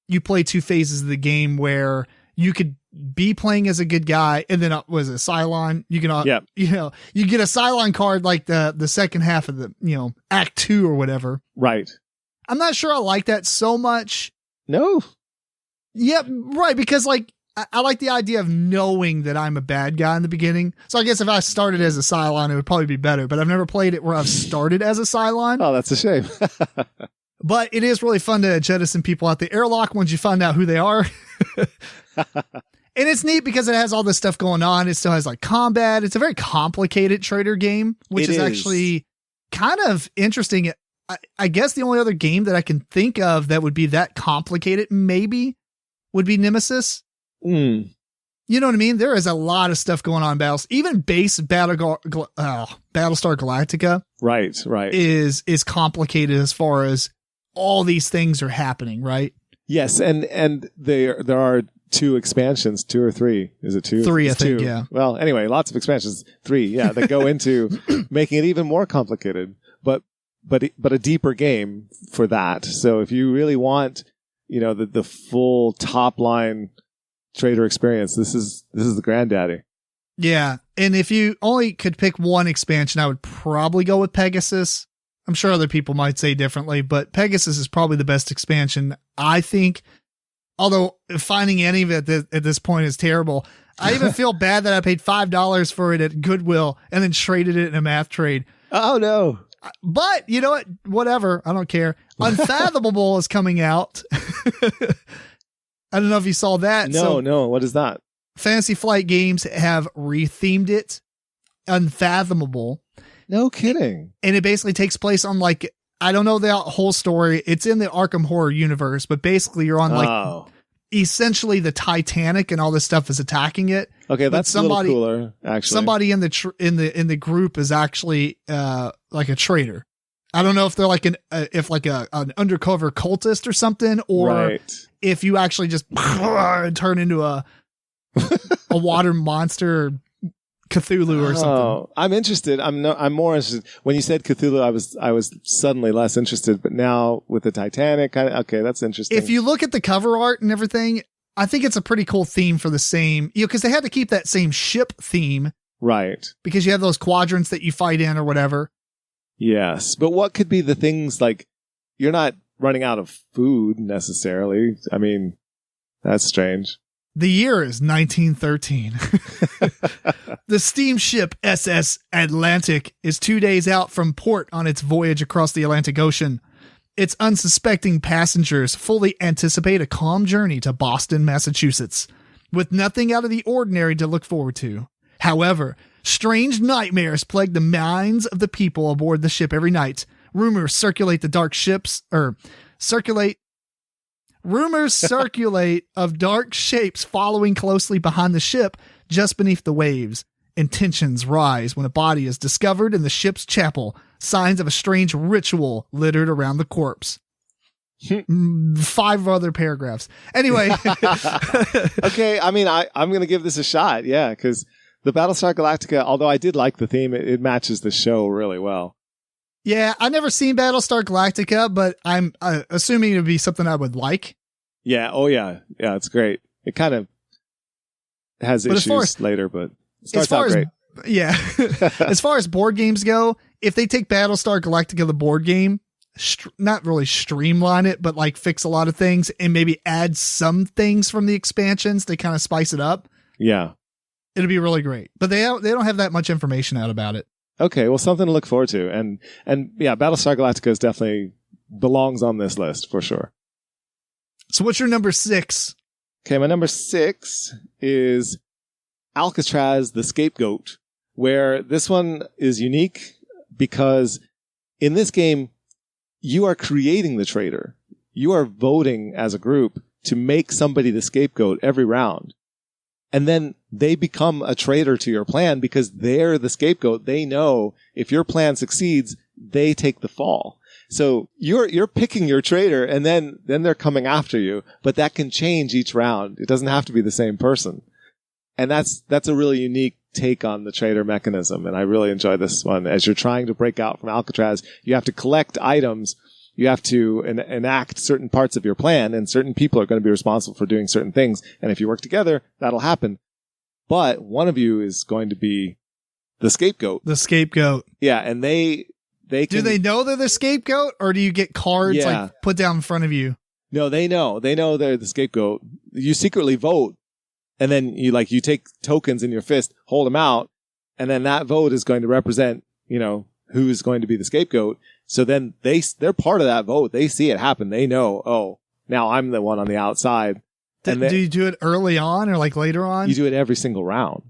[SPEAKER 1] you play 2 phases of the game where you could be playing as a good guy and then was a Cylon. You can, you get a Cylon card like the second half of the, Act 2 or whatever.
[SPEAKER 2] Right.
[SPEAKER 1] I'm not sure I like that so much.
[SPEAKER 2] No.
[SPEAKER 1] Yep. Right. Because like, I like the idea of knowing that I'm a bad guy in the beginning. So I guess if I started as a Cylon, it would probably be better, but I've never played it where I've started as a Cylon.
[SPEAKER 2] Oh, that's a shame.
[SPEAKER 1] But it is really fun to jettison people out the airlock once you find out who they are. And it's neat because it has all this stuff going on. It still has like combat. It's a very complicated traitor game, which is actually kind of interesting. I guess the only other game that I can think of that would be that complicated maybe would be Nemesis.
[SPEAKER 2] Mm.
[SPEAKER 1] You know what I mean? There is a lot of stuff going on in battles. Even base Battlestar Galactica,
[SPEAKER 2] right,
[SPEAKER 1] is complicated as far as all these things are happening, right?
[SPEAKER 2] Yes, and there are 2 expansions, 2 or 3. Is it 2?
[SPEAKER 1] 3,
[SPEAKER 2] it's
[SPEAKER 1] I think.
[SPEAKER 2] 2.
[SPEAKER 1] Yeah.
[SPEAKER 2] Well, anyway, lots of expansions. 3, yeah, that go into making it even more complicated, but a deeper game for that. So if you really want, the full top line trader experience, this is the granddaddy.
[SPEAKER 1] Yeah. And if you only could pick one expansion, I would probably go with Pegasus. I'm sure other people might say differently, but Pegasus is probably the best expansion, I think. Although finding any of it at this point is terrible. I even feel bad that I paid $5 for it at Goodwill and then traded it in a math trade.
[SPEAKER 2] Oh no.
[SPEAKER 1] But you know what? Whatever. I don't care. Unfathomable is coming out. I don't know if you saw that.
[SPEAKER 2] No. What is that?
[SPEAKER 1] Fantasy Flight Games have rethemed it. Unfathomable.
[SPEAKER 2] No kidding.
[SPEAKER 1] And it basically takes place on like, I don't know the whole story. It's in the Arkham Horror universe, but basically you're on essentially the Titanic and all this stuff is attacking it.
[SPEAKER 2] Okay, that's a little cooler, actually.
[SPEAKER 1] Somebody in the group is actually like a traitor. I don't know if they're like an undercover cultist or something, or if you actually just turn into a water monster, Cthulhu or something.
[SPEAKER 2] Oh, I'm interested. I'm more interested. When you said Cthulhu, I was suddenly less interested, but now with the Titanic, okay, that's interesting.
[SPEAKER 1] If you look at the cover art and everything, I think it's a pretty cool theme for the same, because they had to keep that same ship theme.
[SPEAKER 2] Right.
[SPEAKER 1] Because you have those quadrants that you fight in or whatever.
[SPEAKER 2] Yes. But what could be the things like, you're not running out of food necessarily. I mean, that's strange.
[SPEAKER 1] The year is 1913. The steamship SS Atlantic is 2 days out from port on its voyage across the Atlantic Ocean. Its unsuspecting passengers fully anticipate a calm journey to Boston, Massachusetts, with nothing out of the ordinary to look forward to. However, strange nightmares plague the minds of the people aboard the ship every night. Rumors circulate of dark shapes following closely behind the ship just beneath the waves. And tensions rise when a body is discovered in the ship's chapel, signs of a strange ritual littered around the corpse. 5 other paragraphs. Anyway.
[SPEAKER 2] Okay, I mean, I'm going to give this a shot, yeah, because the Battlestar Galactica, although I did like the theme, it matches the show really well.
[SPEAKER 1] Yeah, I've never seen Battlestar Galactica, but I'm assuming it would be something I would like.
[SPEAKER 2] Yeah, oh yeah. Yeah, it's great. It kind of has issues later, but it starts out great.
[SPEAKER 1] Yeah. As far as board games go, if they take Battlestar Galactica, the board game, not really streamline it, but like fix a lot of things and maybe add some things from the expansions to kind of spice it up.
[SPEAKER 2] Yeah.
[SPEAKER 1] It'll be really great. But they don't have that much information out about it.
[SPEAKER 2] Okay, well, something to look forward to. And yeah, Battlestar Galactica is definitely belongs on this list for sure.
[SPEAKER 1] So what's your number 6?
[SPEAKER 2] Okay, my number 6 is Alcatraz, the Scapegoat, where this one is unique because in this game, you are creating the traitor. You are voting as a group to make somebody the scapegoat every round. And then they become a traitor to your plan because they're the scapegoat. They know if your plan succeeds, they take the fall. So you're picking your traitor and then they're coming after you, but that can change each round. It doesn't have to be the same person. And that's a really unique take on the traitor mechanism. And I really enjoy this one. As you're trying to break out from Alcatraz, you have to collect items. You have to enact certain parts of your plan, and certain people are going to be responsible for doing certain things. And if you work together, that'll happen. But one of you is going to be the scapegoat.
[SPEAKER 1] The scapegoat.
[SPEAKER 2] Yeah. And they
[SPEAKER 1] do they know they're the scapegoat, or do you get cards like put down in front of you?
[SPEAKER 2] No, they know they're the scapegoat. You secretly vote, and then you take tokens in your fist, hold them out, and then that vote is going to represent, who is going to be the scapegoat. So then they're part of that vote. They see it happen. They know, oh, now I'm the one on the outside.
[SPEAKER 1] And do you do it early on or like later on?
[SPEAKER 2] You do it every single round.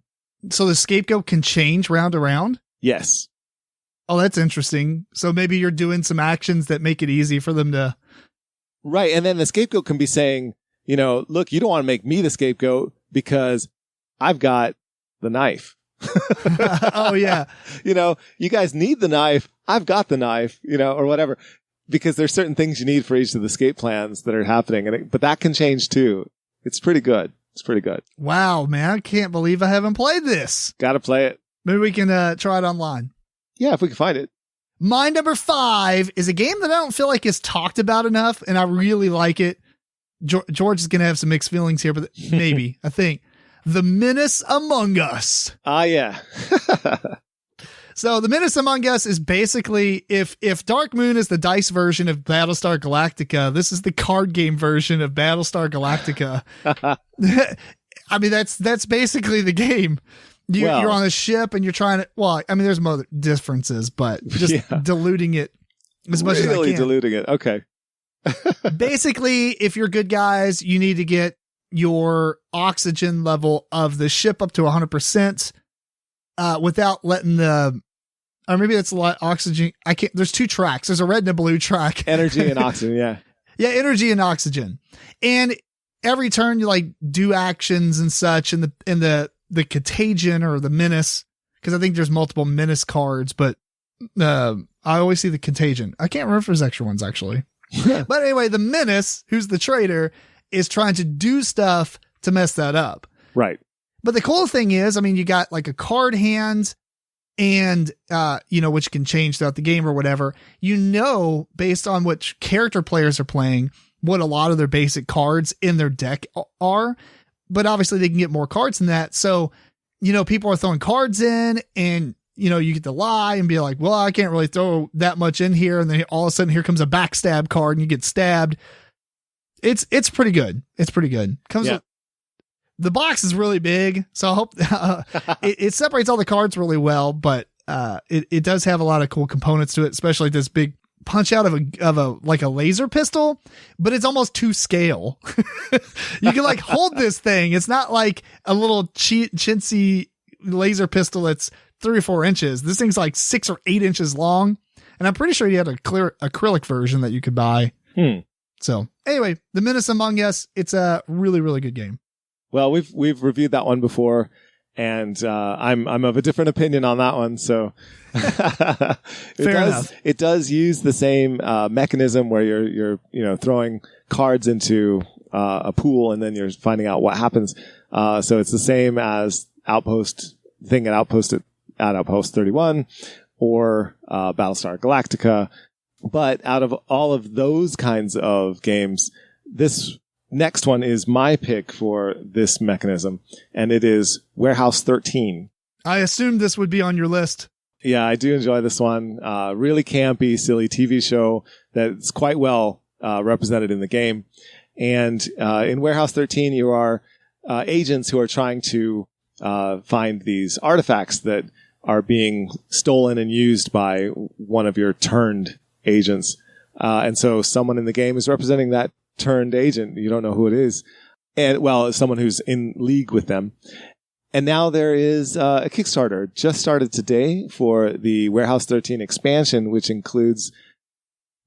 [SPEAKER 1] So the scapegoat can change round to round?
[SPEAKER 2] Yes.
[SPEAKER 1] Oh, that's interesting. So maybe you're doing some actions that make it easy for them to.
[SPEAKER 2] Right. And then the scapegoat can be saying, look, you don't want to make me the scapegoat because I've got the knife.
[SPEAKER 1] Oh, yeah.
[SPEAKER 2] You guys need the knife. I've got the knife, or whatever, because there's certain things you need for each of the escape plans that are happening. But that can change too. It's pretty good. It's pretty good.
[SPEAKER 1] Wow, man. I can't believe I haven't played this.
[SPEAKER 2] Got to play it.
[SPEAKER 1] Maybe we can try it online.
[SPEAKER 2] Yeah, if we can find it.
[SPEAKER 1] My number 5 is a game that I don't feel like is talked about enough, and I really like it. George is going to have some mixed feelings here, but maybe, I think. The Menace Among Us.
[SPEAKER 2] Ah, yeah.
[SPEAKER 1] So the Menace Among Us is basically, if Dark Moon is the dice version of Battlestar Galactica, this is the card game version of Battlestar Galactica. I mean, that's basically the game. You're on a ship and you're trying to, there's more differences, but just diluting it as much as I can.
[SPEAKER 2] Really diluting it. Okay.
[SPEAKER 1] Basically, if you're good guys, you need to get your oxygen level of the ship up to 100%, without letting or maybe it's a lot oxygen. There's 2 tracks. There's a red and a blue track.
[SPEAKER 2] Energy and oxygen. Yeah.
[SPEAKER 1] Yeah. Energy and oxygen. And every turn you do actions and such, and the contagion or the menace, because I think there's multiple menace cards, but I always see the contagion. I can't remember if there's extra ones actually. But anyway, the menace, who's the traitor, is trying to do stuff to mess that up.
[SPEAKER 2] Right.
[SPEAKER 1] But the cool thing is, you got like a card hand and, which can change throughout the game or whatever, based on which character players are playing, what a lot of their basic cards in their deck are. But obviously they can get more cards than that. So, people are throwing cards in, and, you get to lie and be like, well, I can't really throw that much in here. And then all of a sudden here comes a backstab card and you get stabbed. It's pretty good. It's pretty good. The box is really big, so I hope it separates all the cards really well, but it does have a lot of cool components to it, especially this big punch out of a like a laser pistol, but it's almost to scale. You can hold this thing. It's not like a little chintzy laser pistol that's 3 or 4 inches. This thing's like 6 or 8 inches long, and I'm pretty sure you had a clear acrylic version that you could buy. So anyway, The Menace Among Us, it's a really, really good game.
[SPEAKER 2] Well, we've reviewed that one before, and I'm of a different opinion on that one. So it does use the same mechanism where you're throwing cards into a pool, and then you're finding out what happens. So it's the same as Outpost 31 or Battlestar Galactica. But out of all of those kinds of games, this next one is my pick for this mechanism, and it is Warehouse 13.
[SPEAKER 1] I assumed this would be on your list.
[SPEAKER 2] Yeah, I do enjoy this one. Really campy, silly TV show that's quite well represented in the game. And in Warehouse 13, you are agents who are trying to find these artifacts that are being stolen and used by one of your turned agents. And so someone in the game is representing that turned agent. You don't know who it is. And it's someone who's in league with them. And now there is a Kickstarter just started today for the Warehouse 13 expansion, which includes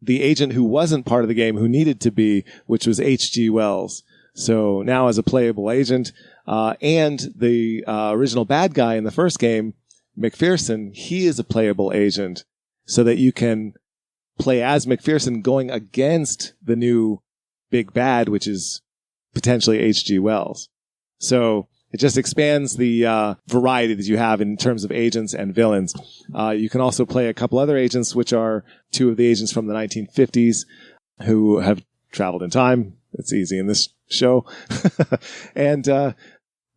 [SPEAKER 2] the agent who wasn't part of the game, who needed to be, which was H.G. Wells, So now as a playable agent, and the original bad guy in the first game, McPherson, he is a playable agent so that you can play as McPherson going against the new big bad, which is potentially H.G. Wells. So it just expands the variety that you have in terms of agents and villains. You can also play a couple other agents, which are two of the agents from the 1950s who have traveled in time. It's easy in this show. And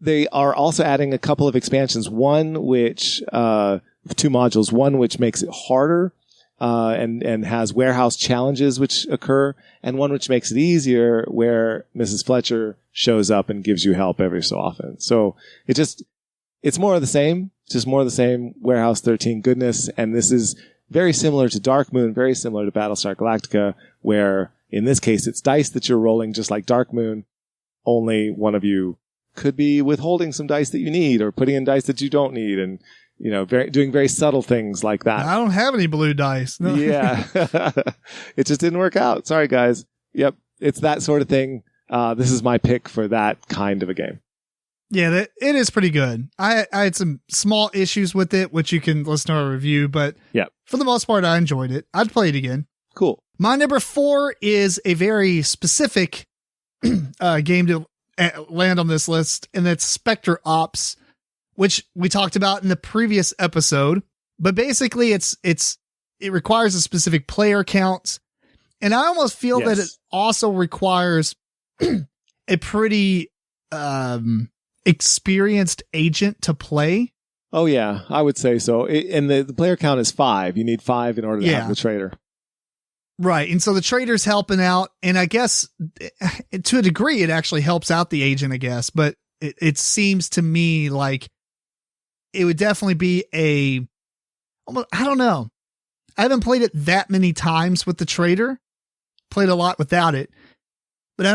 [SPEAKER 2] they are also adding a couple of expansions. One which, 2 modules, one which makes it harder and has warehouse challenges which occur, and one which makes it easier where Mrs. Fletcher shows up and gives you help every so often. So it's more of the same, just more of the same Warehouse 13 goodness. And this is very similar to Dark Moon, very similar to Battlestar Galactica, where in this case it's dice that you're rolling just like Dark Moon, only one of you could be withholding some dice that you need or putting in dice that you don't need, and doing very subtle things like that.
[SPEAKER 1] I don't have any blue dice. No.
[SPEAKER 2] Yeah. It just didn't work out. Sorry, guys. Yep. It's that sort of thing. This is my pick for that kind of a game.
[SPEAKER 1] Yeah, it is pretty good. I had some small issues with it, which you can listen to our review, but for the most part, I enjoyed it. I'd play it again.
[SPEAKER 2] Cool.
[SPEAKER 1] My number 4 is a very specific game to land on this list, and that's Spectre Ops, which we talked about in the previous episode. But basically, it requires a specific player count, and I almost feel that it also requires a pretty experienced agent to play.
[SPEAKER 2] Oh yeah, I would say so. And the player count is 5. You need 5 in order to have the traitor.
[SPEAKER 1] Right. And so the traitor's helping out, and I guess to a degree it actually helps out the agent, I guess, but it seems to me like it would definitely be I don't know. I haven't played it that many times with the traitor. Played a lot without it. But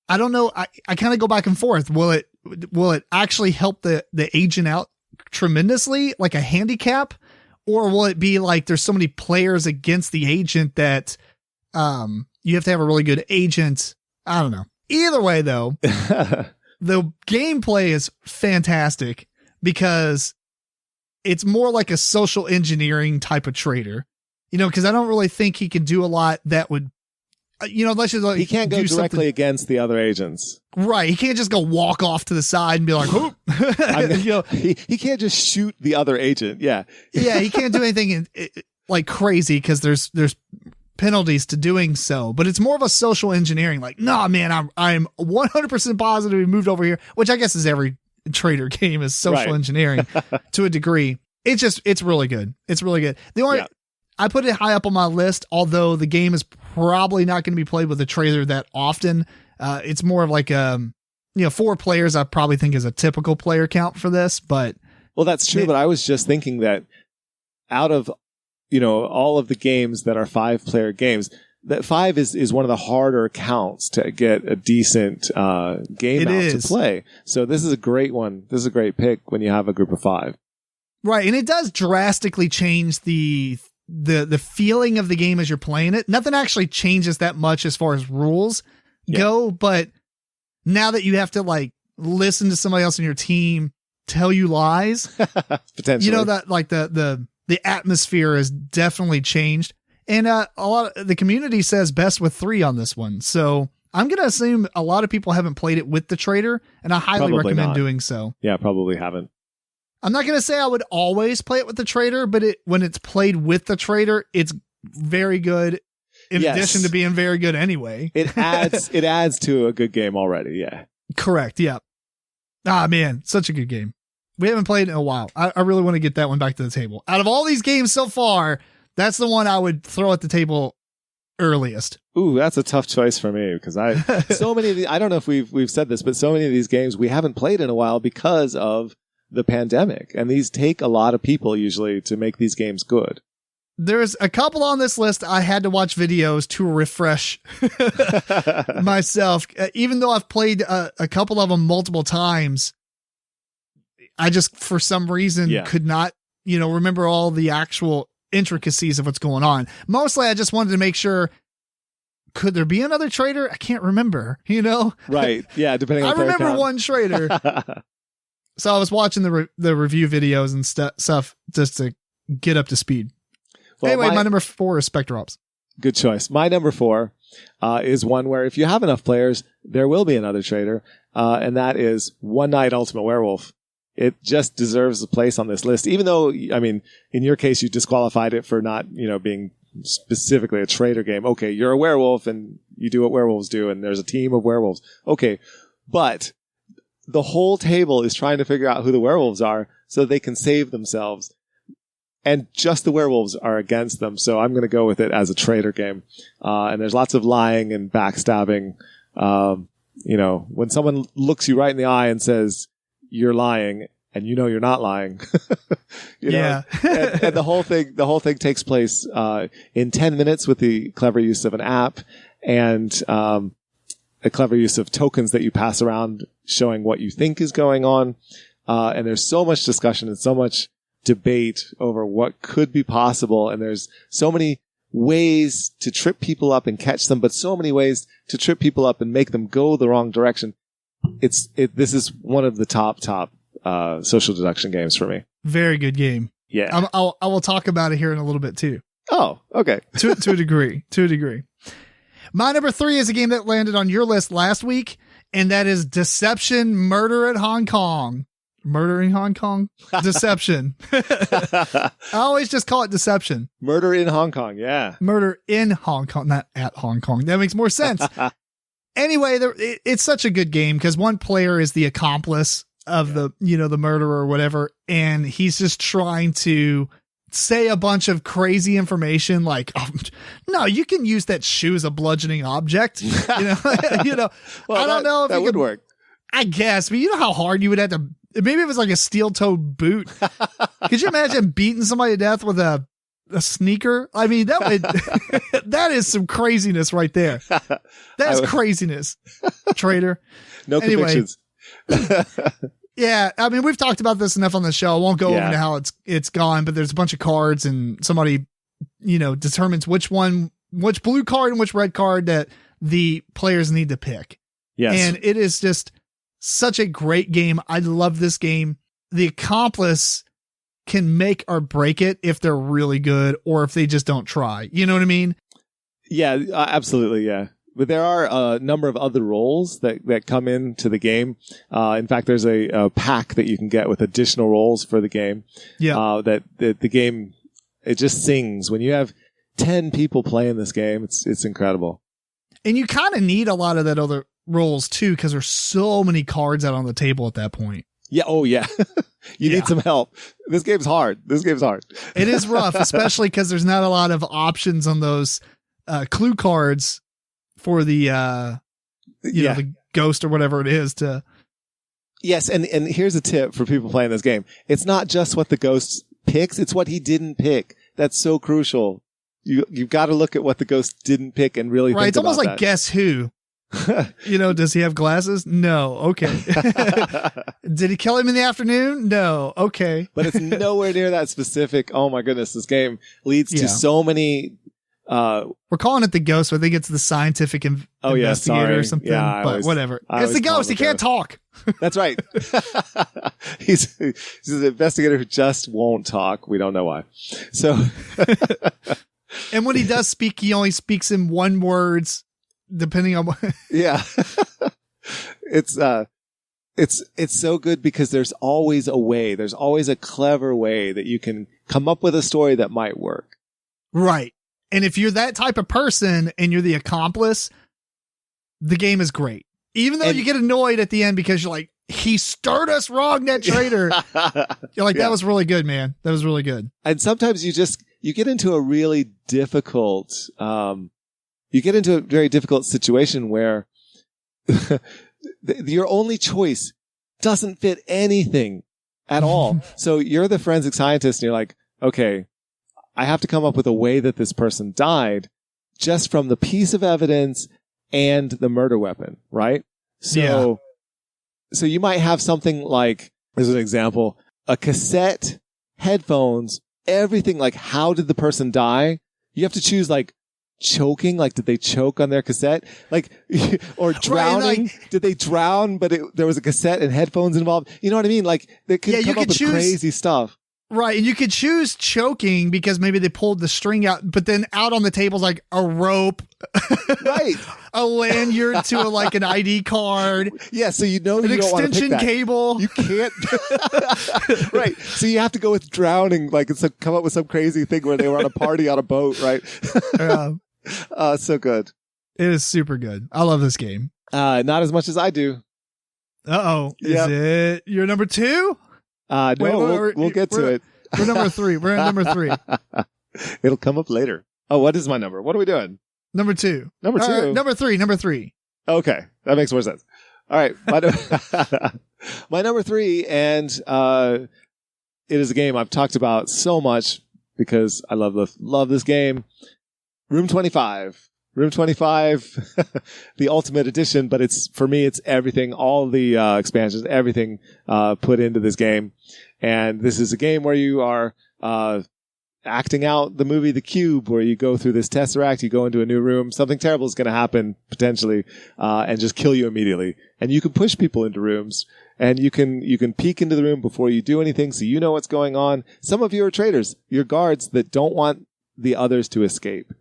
[SPEAKER 1] I don't know. I kind of go back and forth. Will it actually help the agent out tremendously, like a handicap? Or will it be like there's so many players against the agent that you have to have a really good agent? I don't know. Either way, though, the gameplay is fantastic because it's more like a social engineering type of traitor. Because I don't really think he can do a lot that would, unless you like,
[SPEAKER 2] he can't go directly against the other agents.
[SPEAKER 1] Right. He can't just go walk off to the side and be like, whoop.
[SPEAKER 2] He can't just shoot the other agent. Yeah.
[SPEAKER 1] Yeah. He can't do anything like crazy because there's penalties to doing so, but it's more of a social engineering. Like, nah, man, I'm 100% positive he moved over here, which I guess is every traitor game is social engineering to a degree. It's really good. It's really good. I put it high up on my list, although the game is probably not going to be played with a traitor that often. It's more of like 4 players I probably think is a typical player count for this, but.
[SPEAKER 2] Well, that's true, but I was just thinking that out of, all of the games that are 5-player games, that 5 is one of the harder counts to get a decent game to play. So this is a great one. This is a great pick when you have a group of 5.
[SPEAKER 1] Right. And it does drastically change the feeling of the game as you're playing it. Nothing actually changes that much as far as rules go, but now that you have to like listen to somebody else in your team tell you lies,
[SPEAKER 2] potentially,
[SPEAKER 1] that like the atmosphere has definitely changed. And a lot of the community says best with 3 on this one. So I'm going to assume a lot of people haven't played it with the traitor, and I highly recommend doing so.
[SPEAKER 2] Yeah, probably haven't.
[SPEAKER 1] I'm not going to say I would always play it with the traitor, but when it's played with the traitor, it's very good. In addition to being very good anyway. It
[SPEAKER 2] adds to a good game already. Yeah.
[SPEAKER 1] Correct. Yeah. Ah, man, such a good game. We haven't played it in a while. I really want to get that one back to the table. Out of all these games so far, that's the one I would throw at the table earliest.
[SPEAKER 2] Ooh, that's a tough choice for me because so many of these, I don't know if we've said this, but so many of these games we haven't played in a while because of the pandemic, and these take a lot of people usually to make these games good.
[SPEAKER 1] There's a couple on this list I had to watch videos to refresh myself. Even though I've played a couple of them multiple times, I just, for some reason, could not, remember all the actual intricacies of what's going on. Mostly I just wanted to make sure could there be another traitor? I can't remember,
[SPEAKER 2] Right. Yeah. Depending on
[SPEAKER 1] I
[SPEAKER 2] the player
[SPEAKER 1] remember
[SPEAKER 2] count.
[SPEAKER 1] one traitor. So I was watching the review videos and stuff just to get up to speed.
[SPEAKER 2] Well,
[SPEAKER 1] anyway, my number 4 is Spectre Ops.
[SPEAKER 2] Good choice. My number 4 is one where if you have enough players, there will be another traitor, and that is One Night Ultimate Werewolf. It just deserves a place on this list, even though, I mean, in your case, you disqualified it for not, being specifically a traitor game. Okay, you're a werewolf and you do what werewolves do, and there's a team of werewolves. Okay, but the whole table is trying to figure out who the werewolves are so they can save themselves. And just the werewolves are against them. So I'm going to go with it as a traitor game. And there's lots of lying and backstabbing. When someone looks you right in the eye and says, you're lying, and you're not lying.
[SPEAKER 1] Yeah.
[SPEAKER 2] and the whole thing takes place, in 10 minutes with the clever use of an app and, a clever use of tokens that you pass around showing what you think is going on. And there's so much discussion and so much debate over what could be possible. And there's so many ways to trip people up and catch them, but so many ways to trip people up and make them go the wrong direction. This is one of the top, social deduction games for me.
[SPEAKER 1] Very good game.
[SPEAKER 2] Yeah.
[SPEAKER 1] I will talk about it here in a little bit too.
[SPEAKER 2] Oh, okay.
[SPEAKER 1] to a degree. My number 3 is a game that landed on your list last week, and that is Deception Murder at Hong Kong. Murder in Hong Kong? Deception. I always just call it Deception.
[SPEAKER 2] Murder in Hong Kong, yeah.
[SPEAKER 1] Murder in Hong Kong, not at Hong Kong. That makes more sense. Anyway, it's such a good game because one player is the accomplice of the murderer or whatever, and he's just trying to say a bunch of crazy information like, no, you can use that shoe as a bludgeoning object. Well, I don't know if
[SPEAKER 2] that would work.
[SPEAKER 1] I guess, but you know how hard you would have to. Maybe it was like a steel-toed boot. Could you imagine beating somebody to death with a sneaker? I mean, that would that is some craziness right there. That's craziness, traitor.
[SPEAKER 2] No convictions.
[SPEAKER 1] Yeah, I mean, we've talked about this enough on the show. I won't go over to how it's gone, but there's a bunch of cards, and somebody, determines which blue card and which red card that the players need to pick.
[SPEAKER 2] Yes.
[SPEAKER 1] And it is just such a great game. I love this game. The accomplice can make or break it if they're really good or if they just don't try. You know what I mean?
[SPEAKER 2] Yeah, absolutely. Yeah. But there are a number of other roles that come into the game. In fact, there's a pack that you can get with additional roles for the game.
[SPEAKER 1] Yeah.
[SPEAKER 2] That the game, it just sings. When you have 10 people playing this game, it's incredible.
[SPEAKER 1] And you kind of need a lot of that other roles too, because there's so many cards out on the table at that point.
[SPEAKER 2] Yeah. Oh, yeah. You need some help. This game's hard.
[SPEAKER 1] It is rough, especially because there's not a lot of options on those clue cards for the the ghost or whatever it is to.
[SPEAKER 2] Yes, and here's a tip for people playing this game. It's not just what the ghost picks, it's what he didn't pick. That's so crucial. You've got to look at what the ghost didn't pick and really think about
[SPEAKER 1] it's almost like
[SPEAKER 2] that.
[SPEAKER 1] Guess Who. Does he have glasses? No. Okay. Did he kill him in the afternoon? No. Okay.
[SPEAKER 2] But it's nowhere near that specific. Oh my goodness, this game leads to so many.
[SPEAKER 1] We're calling it the ghost, but I think it's the scientific investigator or something. Yeah, but whatever. It's the ghost. He can't talk.
[SPEAKER 2] That's right. He's an investigator who just won't talk. We don't know why. So,
[SPEAKER 1] and when he does speak, he only speaks in one words, depending on what.
[SPEAKER 2] Yeah. It's so good because there's always a way. There's always a clever way that you can come up with a story that might work.
[SPEAKER 1] Right. And if you're that type of person and you're the accomplice, the game is great. Even though you get annoyed at the end because you're like, he stirred us wrong, that traitor. You're like, that was really good, man. That was really good.
[SPEAKER 2] And sometimes you get into a really difficult, very difficult situation where your only choice doesn't fit anything at all. So you're the forensic scientist and you're like, okay, I have to come up with a way that this person died just from the piece of evidence and the murder weapon, right? So you might have something like, as an example, a cassette, headphones, everything like how did the person die? You have to choose like choking? Like, did they choke on their cassette? Like, or drowning?
[SPEAKER 1] Like,
[SPEAKER 2] did they drown, but there was a cassette and headphones involved? You know what I mean? Like, they could come up with crazy stuff.
[SPEAKER 1] Right. And you could choose choking because maybe they pulled the string out, but then out on the table's like a rope,
[SPEAKER 2] right?
[SPEAKER 1] A lanyard to like an ID card.
[SPEAKER 2] Yeah. So you don't
[SPEAKER 1] extension
[SPEAKER 2] want to pick that.
[SPEAKER 1] Cable.
[SPEAKER 2] You can't. Right. So you have to go with drowning, like come up with some crazy thing where they were on a party on a boat, right? So good.
[SPEAKER 1] It is super good. I love this game.
[SPEAKER 2] Not as much as I do.
[SPEAKER 1] Uh-oh. Is it your number 2?
[SPEAKER 2] No, we'll get to it.
[SPEAKER 1] We're number 3. We're at number 3.
[SPEAKER 2] It'll come up later. Oh, what is my number? What are we doing?
[SPEAKER 1] Number 2.
[SPEAKER 2] Number 2.
[SPEAKER 1] Number 3. Number 3.
[SPEAKER 2] Okay. That makes more sense. All right. My number 3, and it is a game I've talked about so much because I love this game. Room 25. Room 25, the Ultimate Edition, but for me, it's everything, all the expansions, everything put into this game. And this is a game where you are acting out the movie The Cube, where you go through this Tesseract, you go into a new room, something terrible is going to happen, potentially, and just kill you immediately. And you can push people into rooms, and you can peek into the room before you do anything, so you know what's going on. Some of you are traitors. You're guards that don't want the others to escape.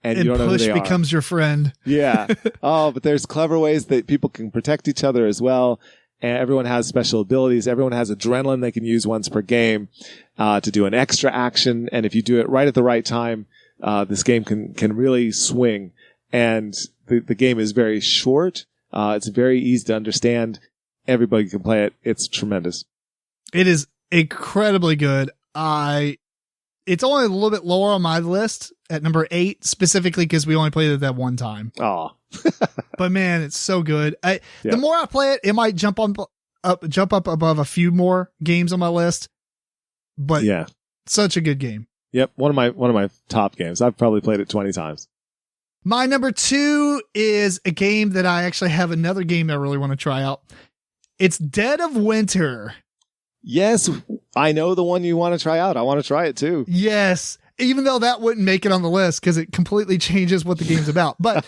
[SPEAKER 2] And you don't know who they are.
[SPEAKER 1] Push becomes your friend.
[SPEAKER 2] Yeah. Oh, but there's clever ways that people can protect each other as well. And everyone has special abilities. Everyone has adrenaline they can use once per game to do an extra action. And if you do it right at the right time, this game can really swing. And the game is very short. It's very easy to understand. Everybody can play it. It's tremendous.
[SPEAKER 1] It is incredibly good. It's only a little bit lower on my list at number 8, specifically because we only played it that one time.
[SPEAKER 2] Oh,
[SPEAKER 1] but man, it's so good. The more I play it, it might jump up above a few more games on my list. But yeah, such a good game.
[SPEAKER 2] Yep, one of my top games. I've probably played it 20 times.
[SPEAKER 1] My number 2 is a game that I actually have another game I really want to try out. It's Dead of Winter.
[SPEAKER 2] Yes, I know the one you want to try out. I want to try it too.
[SPEAKER 1] Yes, even though that wouldn't make it on the list because it completely changes what the game's about. But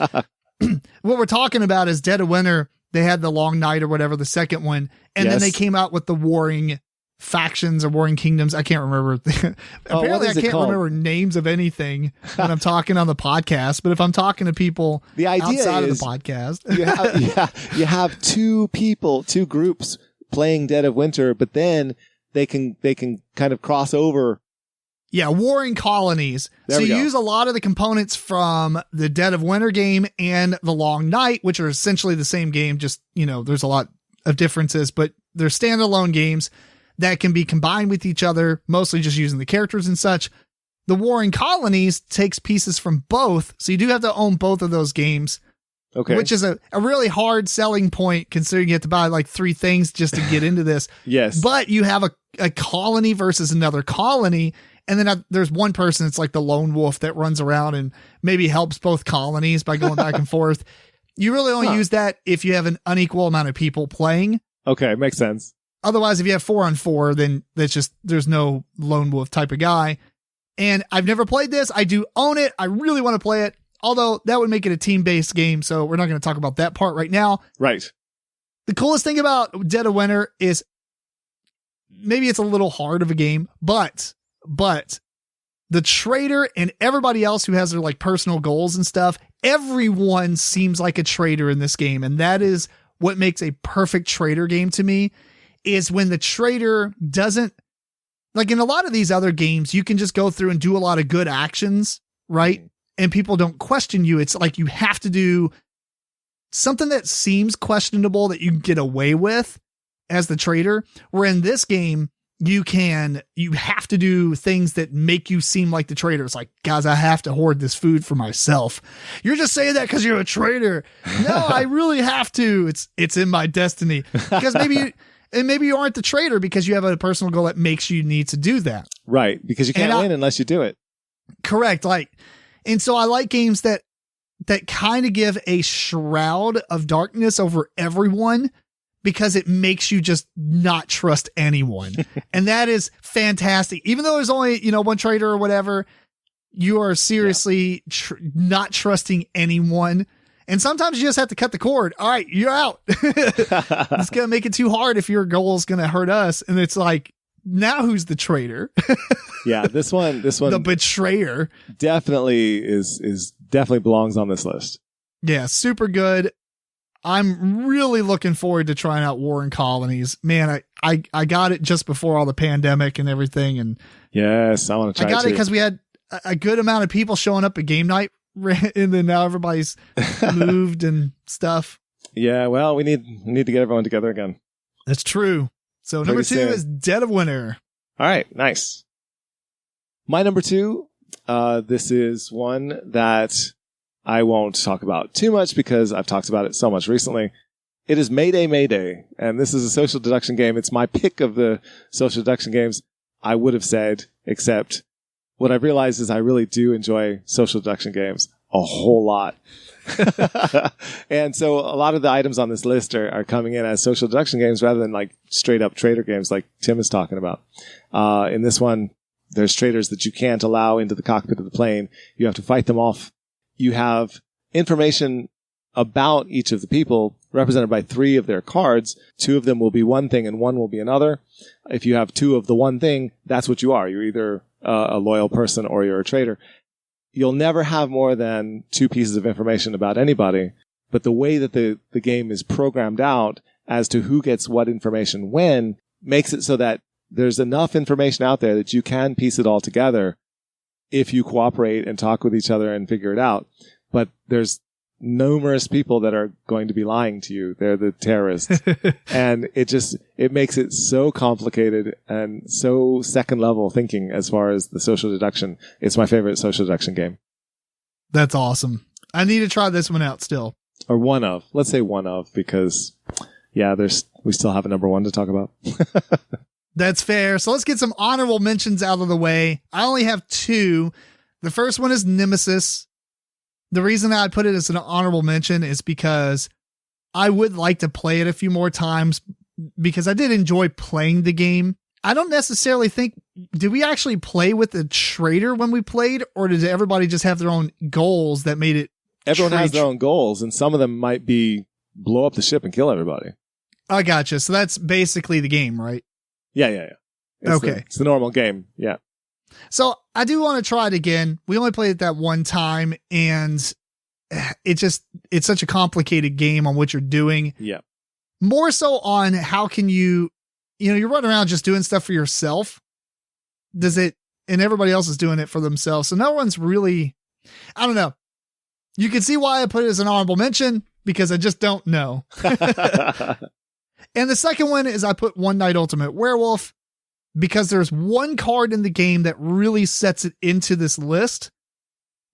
[SPEAKER 1] what we're talking about is Dead of Winter. They had the Long Night or whatever, the second one. And then they came out with the Warring Factions or Warring Kingdoms. I can't remember. Apparently I can't remember names of anything when I'm talking on the podcast. But if I'm talking to people outside of the podcast,
[SPEAKER 2] you have two groups playing Dead of Winter, but then they can kind of cross over.
[SPEAKER 1] Yeah, warring colonies. So you use a lot of the components from the Dead of Winter game and the Long Night, which are essentially the same game, just, there's a lot of differences, but they're standalone games that can be combined with each other, mostly just using the characters and such. The Warring Colonies takes pieces from both, so you do have to own both of those games. Okay. Which is a really hard selling point considering you have to buy like 3 things just to get into this.
[SPEAKER 2] Yes.
[SPEAKER 1] But you have a colony versus another colony. And then there's one person, it's like the lone wolf that runs around and maybe helps both colonies by going back and forth. You really only use that if you have an unequal amount of people playing.
[SPEAKER 2] Okay. Makes sense.
[SPEAKER 1] Otherwise, if you have 4-on-4, then there's no lone wolf type of guy. And I've never played this. I do own it. I really want to play it. Although that would make it a team-based game, so we're not going to talk about that part right now.
[SPEAKER 2] Right.
[SPEAKER 1] The coolest thing about Dead of Winter is maybe it's a little hard of a game, but the traitor and everybody else who has their like personal goals and stuff, everyone seems like a traitor in this game, and that is what makes a perfect traitor game to me, is when the traitor doesn't, like in a lot of these other games, you can just go through and do a lot of good actions, right? And people don't question you. It's like you have to do something that seems questionable that you can get away with as the traitor. Where in this game, you have to do things that make you seem like the traitor. It's like, guys, I have to hoard this food for myself. You're just saying that because you're a traitor. No, I really have to. It's in my destiny. Because maybe you aren't the traitor because you have a personal goal that makes you need to do that.
[SPEAKER 2] Right. Because you can't win unless you do it.
[SPEAKER 1] Correct. And so I like games that kind of give a shroud of darkness over everyone because it makes you just not trust anyone. And that is fantastic. Even though there's only, one traitor or whatever, You are seriously not trusting anyone. And sometimes you just have to cut the cord. All right, you're out. It's going to make it too hard if your goal is going to hurt us. And it's like, now who's the traitor?
[SPEAKER 2] Yeah, this one,
[SPEAKER 1] the betrayer
[SPEAKER 2] definitely definitely belongs on this list.
[SPEAKER 1] Yeah, super good. I'm really looking forward to trying out War and Colonies. Man, I got it just before all the pandemic and everything. And
[SPEAKER 2] yes, I want to try it.
[SPEAKER 1] I got it because we had a good amount of people showing up at game night, and then now everybody's moved and stuff.
[SPEAKER 2] Yeah, well, we need to get everyone together again.
[SPEAKER 1] That's true. So number 2 is Dead of Winter.
[SPEAKER 2] All right, nice. My number 2, this is one that I won't talk about too much because I've talked about it so much recently. It is Mayday Mayday, and this is a social deduction game. It's my pick of the social deduction games. I would have said, except what I've realized is I really do enjoy social deduction games a whole lot. And so a lot of the items on this list are coming in as social deduction games rather than like straight up traitor games like Tim is talking about. In this one, there's traitors that you can't allow into the cockpit of the plane. You have to fight them off. You have information about each of the people represented by 3 of their cards. 2 of them will be one thing and 1 will be another. If you have 2 of the one thing, that's what you are. You're either a loyal person or you're a traitor. You'll never have more than 2 pieces of information about anybody, but the way that the game is programmed out as to who gets what information when makes it so that there's enough information out there that you can piece it all together if you cooperate and talk with each other and figure it out. But there's numerous people that are going to be lying to you. They're the terrorists. And it makes it so complicated and so second level thinking as far as the social deduction. It's my favorite social deduction game.
[SPEAKER 1] That's awesome. I need to try this one out still.
[SPEAKER 2] Or one of. Let's say one of, because yeah, we still have a number 1 to talk about.
[SPEAKER 1] That's fair. So let's get some honorable mentions out of the way. I only have 2. The first one is Nemesis. The reason I put it as an honorable mention is because I would like to play it a few more times because I did enjoy playing the game. I don't necessarily think, did we actually play with the traitor when we played, or did everybody just have their own goals that made it?
[SPEAKER 2] Everyone has their own goals, and some of them might be blow up the ship and kill everybody.
[SPEAKER 1] I gotcha. So that's basically the game, right?
[SPEAKER 2] Yeah. It's the normal game. Yeah.
[SPEAKER 1] So I do want to try it again. We only played it that one time, and it's such a complicated game on what you're doing.
[SPEAKER 2] Yeah.
[SPEAKER 1] More so on how can you're running around just doing stuff for yourself. And everybody else is doing it for themselves. So no one's really, I don't know. You can see why I put it as an honorable mention because I just don't know. And the second one is I put One Night Ultimate Werewolf because there's one card in the game that really sets it into this list,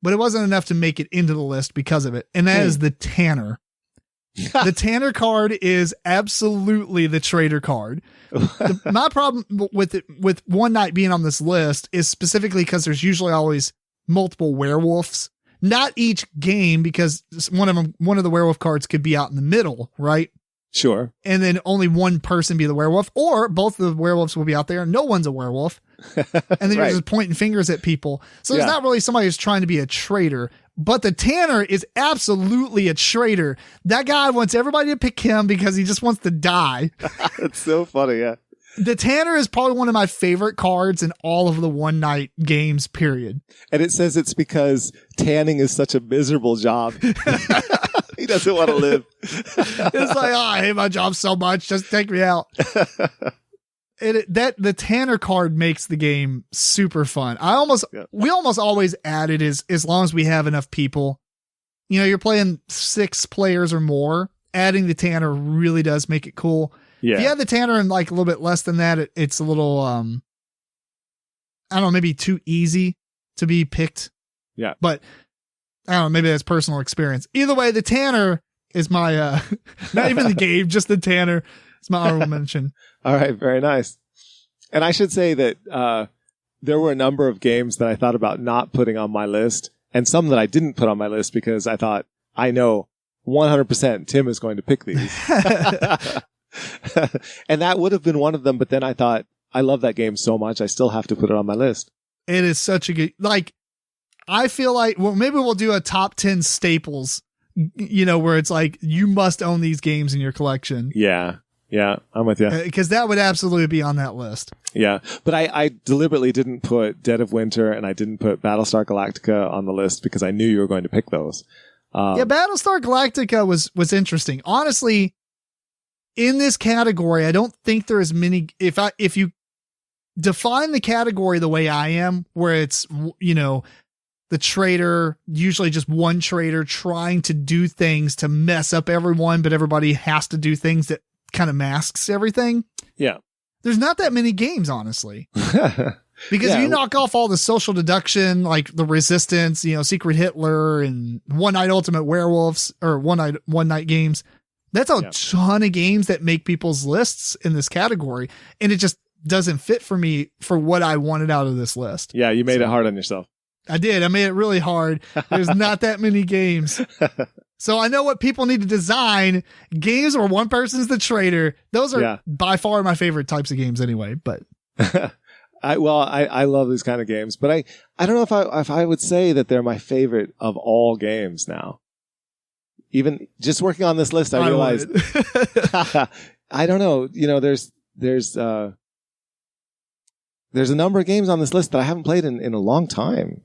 [SPEAKER 1] but it wasn't enough to make it into the list because of it. And that is the Tanner. The Tanner card is absolutely the traitor card. My problem with One Night being on this list is specifically because there's usually always multiple werewolves. Not each game, because one of the werewolf cards could be out in the middle, right?
[SPEAKER 2] Sure.
[SPEAKER 1] And then only one person be the werewolf, or both of the werewolves will be out there and no one's a werewolf. And then you're just pointing fingers at people. So there's not really somebody who's trying to be a traitor, but the Tanner is absolutely a traitor. That guy wants everybody to pick him because he just wants to die.
[SPEAKER 2] It's so funny. Yeah.
[SPEAKER 1] The Tanner is probably one of my favorite cards in all of the One Night games, period.
[SPEAKER 2] And it says it's because tanning is such a miserable job. He doesn't want to live.
[SPEAKER 1] It's like, I hate my job so much. Just take me out. The Tanner card makes the game super fun. We almost always add it as long as we have enough people. You're playing 6 players or more. Adding the Tanner really does make it cool. Yeah. If you have the Tanner and like a little bit less than that, it's a little, I don't know, maybe too easy to be picked.
[SPEAKER 2] Yeah.
[SPEAKER 1] But I don't know, maybe that's personal experience. Either way, the Tanner is my, not even the game, just the Tanner. It's my honorable mention.
[SPEAKER 2] All right. Very nice. And I should say that, there were a number of games that I thought about not putting on my list and some that I didn't put on my list because I thought, I know 100% Tim is going to pick these. And that would have been one of them. But then I thought, I love that game so much. I still have to put it on my list.
[SPEAKER 1] It is such a good, I feel like, well, maybe we'll do a top 10 staples, where it's like, you must own these games in your collection.
[SPEAKER 2] Yeah. Yeah. I'm with you.
[SPEAKER 1] Because that would absolutely be on that list.
[SPEAKER 2] Yeah. But I deliberately didn't put Dead of Winter and I didn't put Battlestar Galactica on the list because I knew you were going to pick those.
[SPEAKER 1] Yeah. Battlestar Galactica was interesting. Honestly, in this category, I don't think there is many, if you define the category the way I am, where it's, the traitor, usually just one traitor trying to do things to mess up everyone, but everybody has to do things that kind of masks everything.
[SPEAKER 2] Yeah.
[SPEAKER 1] There's not that many games, honestly. Because if you knock off all the social deduction, like the Resistance, Secret Hitler and One Night Ultimate Werewolves or One Night games, that's a ton of games that make people's lists in this category. And it just doesn't fit for me for what I wanted out of this list.
[SPEAKER 2] Yeah. You made it hard on yourself.
[SPEAKER 1] I did. I made it really hard. There's not that many games. So I know what people need to design. Games where one person's the traitor. Those are by far my favorite types of games anyway, but
[SPEAKER 2] I love these kind of games, but I don't know if I would say that they're my favorite of all games now. Even just working on this list, I realized I don't know, there's a number of games on this list that I haven't played in a long time.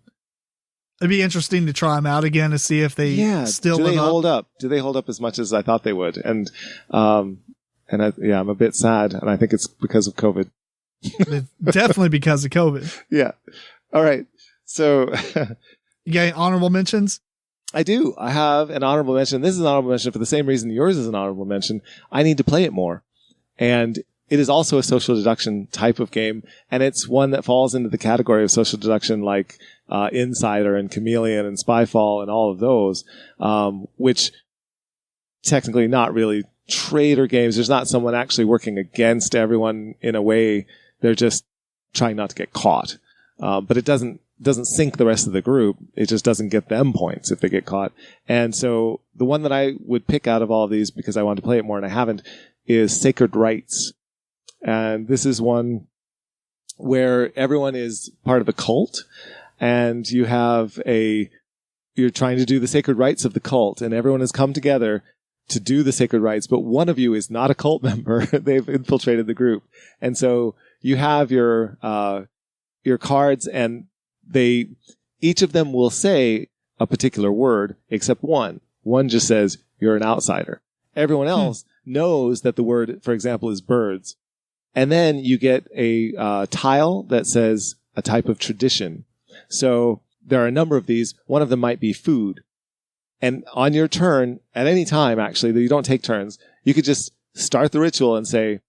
[SPEAKER 1] It'd be interesting to try them out again to see if they still
[SPEAKER 2] hold up. Do they hold up as much as I thought they would? And I'm a bit sad, and I think it's because of COVID.
[SPEAKER 1] Definitely because of COVID.
[SPEAKER 2] Yeah. All right. So
[SPEAKER 1] you got any honorable mentions?
[SPEAKER 2] I do. I have an honorable mention. This is an honorable mention for the same reason yours is an honorable mention. I need to play it more. And it is also a social deduction type of game, and it's one that falls into the category of social deduction like Insider and Chameleon and Spyfall and all of those, which technically not really traitor games. There's not someone actually working against everyone in a way. They're just trying not to get caught. But it doesn't sink the rest of the group. It just doesn't get them points if they get caught. And so the one that I would pick out of all of these because I want to play it more and I haven't is Sacred Rites. And this is one where everyone is part of a cult and you're trying to do the sacred rites of the cult and everyone has come together to do the sacred rites, but one of you is not a cult member. They've infiltrated the group. And so you have your cards and each of them will say a particular word except one. One just says you're an outsider. Everyone else knows that the word, for example, is birds. And then you get a tile that says a type of tradition. So there are a number of these. One of them might be food. And on your turn, at any time, actually, you don't take turns, you could just start the ritual and say,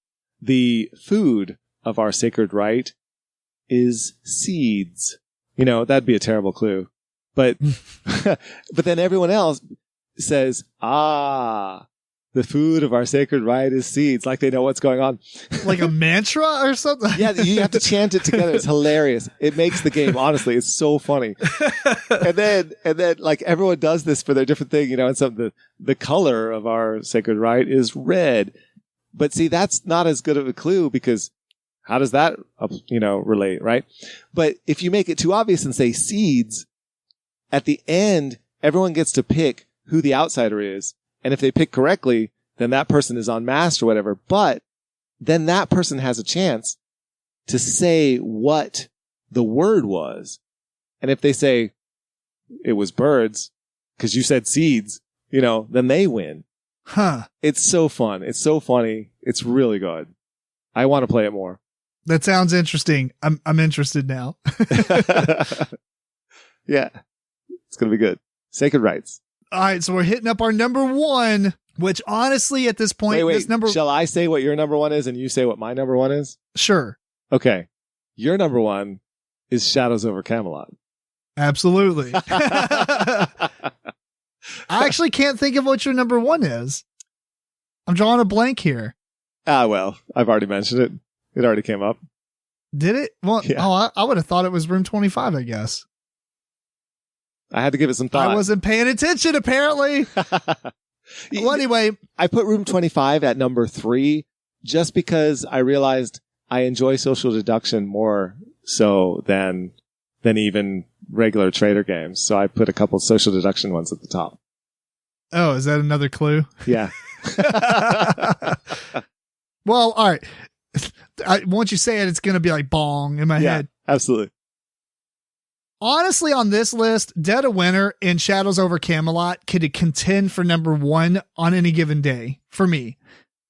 [SPEAKER 2] the food of our sacred rite is seeds. That'd be a terrible clue. But, but then everyone else says, the food of our sacred rite is seeds, like they know what's going on.
[SPEAKER 1] Like a mantra or something?
[SPEAKER 2] Yeah, you have to chant it together. It's hilarious. It makes the game, honestly, it's so funny. And then like everyone does this for their different thing, and the color of our sacred rite is red. But see, that's not as good of a clue because how does that, relate, right? But if you make it too obvious and say seeds, at the end, everyone gets to pick who the outsider is. And if they pick correctly, then that person is unmasked or whatever. But then that person has a chance to say what the word was. And if they say it was birds because you said seeds, then they win.
[SPEAKER 1] Huh.
[SPEAKER 2] It's so fun. It's so funny. It's really good. I want to play it more.
[SPEAKER 1] That sounds interesting. I'm interested now.
[SPEAKER 2] Yeah. It's going to be good. Sacred Rites.
[SPEAKER 1] All right, so we're hitting up our number one, which honestly at this point,
[SPEAKER 2] wait,
[SPEAKER 1] this number.
[SPEAKER 2] Shall I say what your number one is and you say what my number one is?
[SPEAKER 1] Sure.
[SPEAKER 2] Okay. Your number one is Shadows over Camelot.
[SPEAKER 1] Absolutely. I actually can't think of what your number one is. I'm drawing a blank here.
[SPEAKER 2] Well, I've already mentioned it. It already came up.
[SPEAKER 1] Did it? Well,
[SPEAKER 2] yeah.
[SPEAKER 1] I would have thought it was Room 25, I guess.
[SPEAKER 2] I had to give it some thought.
[SPEAKER 1] I wasn't paying attention, apparently. Well, anyway.
[SPEAKER 2] I put Room 25 at number 3 just because I realized I enjoy social deduction more so than than even regular traitor games. So I put a couple social deduction ones at the top.
[SPEAKER 1] Oh, is that another clue?
[SPEAKER 2] Yeah.
[SPEAKER 1] Well, all right. Once you say it, it's going to be like bong in my head.
[SPEAKER 2] Absolutely.
[SPEAKER 1] Honestly, on this list, Dead of Winter and Shadows over Camelot could contend for number 1 on any given day for me.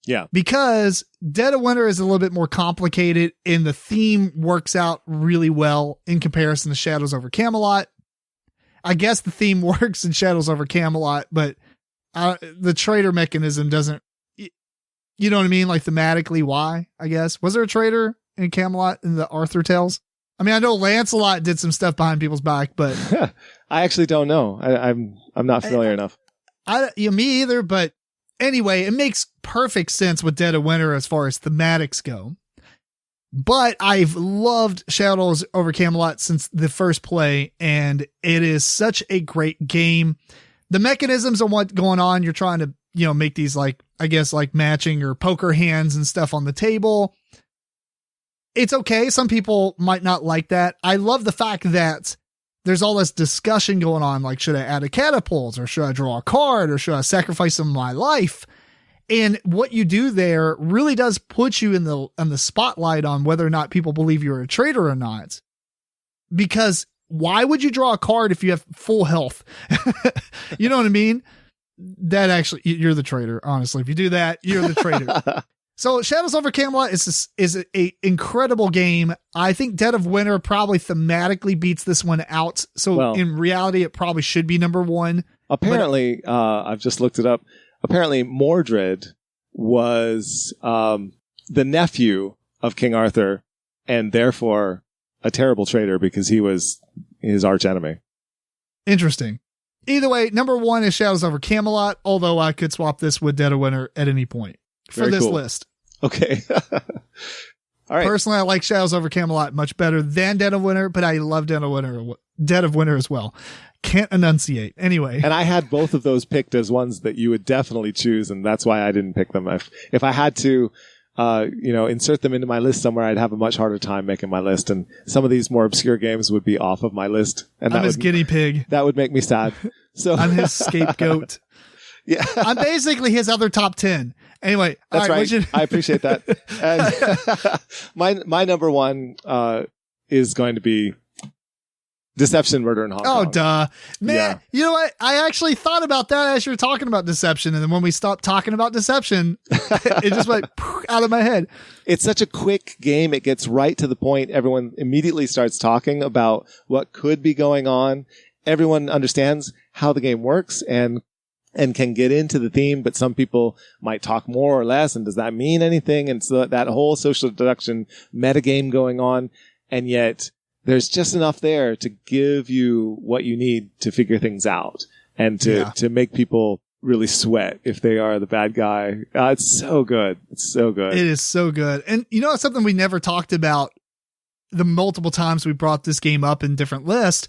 [SPEAKER 2] Yeah.
[SPEAKER 1] Because Dead of Winter is a little bit more complicated and the theme works out really well in comparison to Shadows over Camelot. I guess the theme works in Shadows over Camelot, but the traitor mechanism doesn't, you know what I mean? Like thematically, why, I guess. Was there a traitor in Camelot in the Arthur Tales? I mean, I know Lancelot did some stuff behind people's back, but
[SPEAKER 2] I actually don't know. I'm not familiar enough.
[SPEAKER 1] Me either, but anyway, it makes perfect sense with Dead of Winter as far as thematics go. But I've loved Shadows over Camelot since the first play, and it is such a great game. The mechanisms of what's going on, you're trying to, make these like, I guess like matching or poker hands and stuff on the table. It's okay. Some people might not like that. I love the fact that there's all this discussion going on. Like, should I add a catapult, or should I draw a card, or should I sacrifice some of my life? And what you do there really does put you in the spotlight on whether or not people believe you're a traitor or not. Because why would you draw a card if you have full health? You know what I mean? That actually, you're the traitor. Honestly, if you do that, you're the traitor. So Shadows over Camelot is a incredible game. I think Dead of Winter probably thematically beats this one out. So in reality, it probably should be number 1.
[SPEAKER 2] Apparently, I've just looked it up. Apparently, Mordred was the nephew of King Arthur, and therefore a terrible traitor because he was his arch enemy. Interesting.
[SPEAKER 1] Either way, number 1 is Shadows over Camelot, although I could swap this with Dead of Winter at any point for
[SPEAKER 2] Very
[SPEAKER 1] this
[SPEAKER 2] cool.
[SPEAKER 1] list.
[SPEAKER 2] Okay. All right.
[SPEAKER 1] Personally, I like Shadows over Camelot much better than Dead of Winter, but I love Dead of Winter as well. Can't enunciate. Anyway.
[SPEAKER 2] And I had both of those picked as ones that you would definitely choose, and that's why I didn't pick them. If I had to, insert them into my list somewhere, I'd have a much harder time making my list, and some of these more obscure games would be off of my list. And
[SPEAKER 1] I'm his guinea pig.
[SPEAKER 2] That would make me sad. So
[SPEAKER 1] I'm his scapegoat.
[SPEAKER 2] Yeah.
[SPEAKER 1] I'm basically his other top 10. Anyway.
[SPEAKER 2] That's right. I appreciate that. And my number 1 is going to be Deception, Murder in Hong Kong.
[SPEAKER 1] Oh, duh. Man, yeah. You know what? I actually thought about that as you were talking about Deception. And then when we stopped talking about Deception, it just went out of my head.
[SPEAKER 2] It's such a quick game. It gets right to the point. Everyone immediately starts talking about what could be going on. Everyone understands how the game works and can get into the theme, but some people might talk more or less. And does that mean anything? And so that whole social deduction metagame going on. And yet there's just enough there to give you what you need to figure things out and to make people really sweat if they are the bad guy. It's so good. It's so good.
[SPEAKER 1] It is so good. And it's something we never talked about the multiple times we brought this game up in different lists.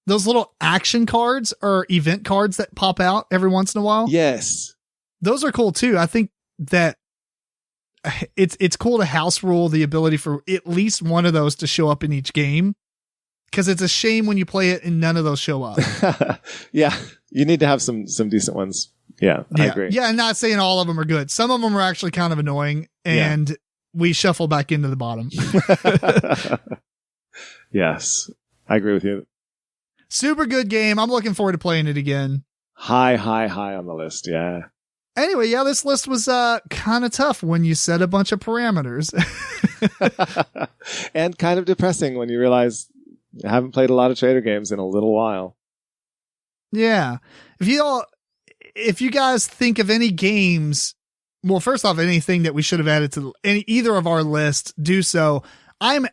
[SPEAKER 1] Those little action cards or event cards that pop out every once in a while.
[SPEAKER 2] Yes.
[SPEAKER 1] Those are cool too. I think that it's cool to house rule the ability for at least one of those to show up in each game. Cause it's a shame when you play it and none of those show up.
[SPEAKER 2] Yeah. You need to have some decent ones. Yeah. I agree.
[SPEAKER 1] Yeah. I'm not saying all of them are good. Some of them are actually kind of annoying and we shuffle back into the bottom.
[SPEAKER 2] Yes. I agree with you.
[SPEAKER 1] Super good game. I'm looking forward to playing it again.
[SPEAKER 2] High on the list. Yeah.
[SPEAKER 1] Anyway, this list was kind of tough when you set a bunch of parameters.
[SPEAKER 2] And kind of depressing when you realize I haven't played a lot of traitor games in a little while.
[SPEAKER 1] Yeah. If you guys think of any games, well, first off, anything that we should have added to either of our lists, do so. I'm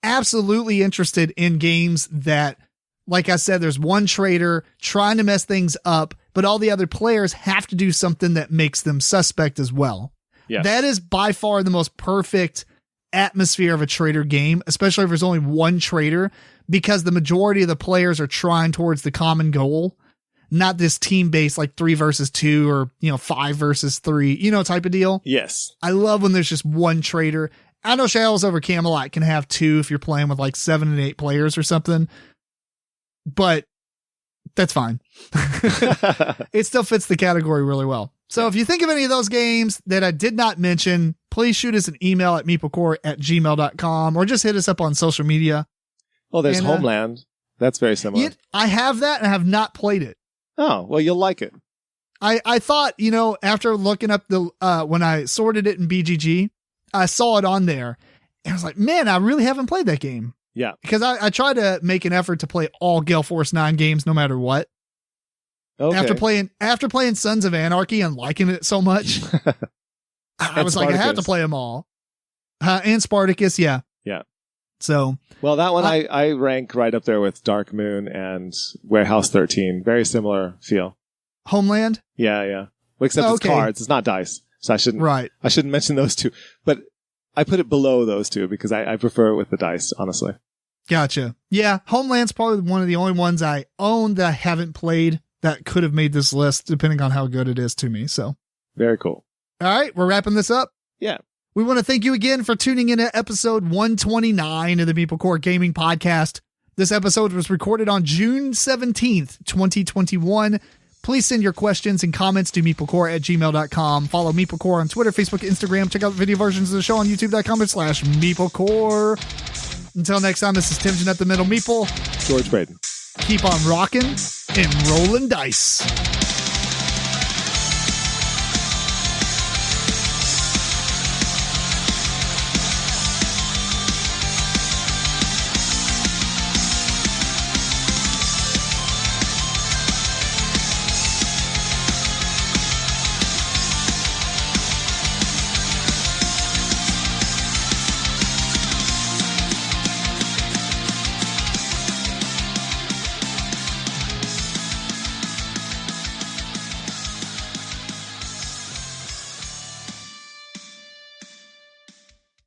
[SPEAKER 1] absolutely interested in games that, like I said, there's one traitor trying to mess things up, but all the other players have to do something that makes them suspect as well.
[SPEAKER 2] Yes.
[SPEAKER 1] That is by far the most perfect atmosphere of a traitor game, especially if there's only one traitor, because the majority of the players are trying towards the common goal, not this team-based like 3 versus 2 or 5 versus 3, type of deal.
[SPEAKER 2] Yes.
[SPEAKER 1] I love when there's just one traitor. I know Shadows over Camelot can have 2 if you're playing with like 7 and 8 players or something, but that's fine. It still fits the category really well. So if you think of any of those games that I did not mention, please shoot us an email at MeepleCore@gmail.com or just hit us up on social media.
[SPEAKER 2] Well, there's Homeland. That's very similar.
[SPEAKER 1] I have that and I have not played it.
[SPEAKER 2] Oh, well, you'll like it.
[SPEAKER 1] I thought, after looking up when I sorted it in BGG, I saw it on there and I was like, man, I really haven't played that game.
[SPEAKER 2] Yeah.
[SPEAKER 1] Because I try to make an effort to play all Gale Force 9 games no matter what.
[SPEAKER 2] Okay.
[SPEAKER 1] After playing Sons of Anarchy and liking it so much, I was like, I have to play them all. And Spartacus, yeah.
[SPEAKER 2] Yeah.
[SPEAKER 1] So.
[SPEAKER 2] Well, that one I rank right up there with Dark Moon and Warehouse 13. Very similar feel.
[SPEAKER 1] Homeland?
[SPEAKER 2] Yeah. Well, except it's cards. It's not dice. So I shouldn't mention those two. But I put it below those two because I prefer it with the dice, honestly.
[SPEAKER 1] Gotcha. Yeah. Homeland's probably one of the only ones I own that I haven't played that could have made this list, depending on how good it is to me. So
[SPEAKER 2] very cool.
[SPEAKER 1] All right. We're wrapping this up.
[SPEAKER 2] Yeah.
[SPEAKER 1] We want to thank you again for tuning in to episode 129 of the MeepleCore Gaming Podcast. This episode was recorded on June 17th, 2021. Please send your questions and comments to MeepleCore@gmail.com. Follow MeepleCore on Twitter, Facebook, Instagram. Check out the video versions of the show on youtube.com/MeepleCore. Until next time, this is Tim Jennette, the Middle Meeple.
[SPEAKER 2] George Breden.
[SPEAKER 1] Keep on rocking and rolling dice.